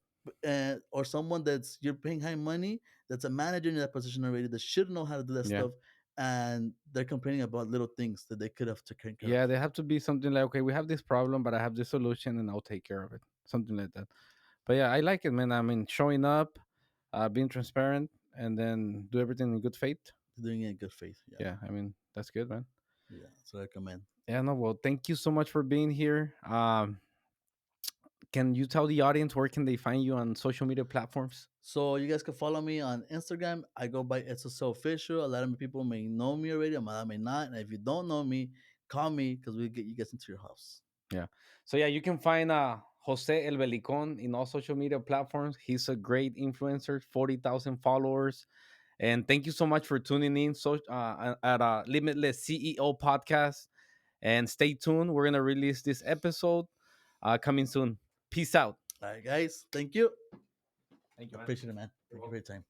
or someone that's you're paying high money that's a manager in that position already that should know how to do that yeah, stuff, and they're complaining about little things that they could have taken care of. yeah, they have to be something like, okay, we have this problem, but I have this solution, and I'll take care of it, something like that. But yeah, I like it, man. I mean, showing up, being transparent, and then do everything in good faith. Doing it in good faith. Yeah. Yeah, I mean, that's good, man. Yeah. So I recommend. Yeah, no, well, thank you so much for being here. can you tell the audience where can they find you on social media platforms? So you guys can follow me on Instagram. I go by SSO Official. A lot of people may know me already, a lot may not. And if you don't know me, call me because we'll get you guys into your house. Yeah. So yeah, you can find Jose El Belicon in all social media platforms. He's a great influencer, 40,000 followers. And thank you so much for tuning in at Limitless CEO Podcast. And stay tuned. We're going to release this episode coming soon. Peace out. All right, guys. Thank you. Thank you, man. Appreciate it, man. Thank you for your time.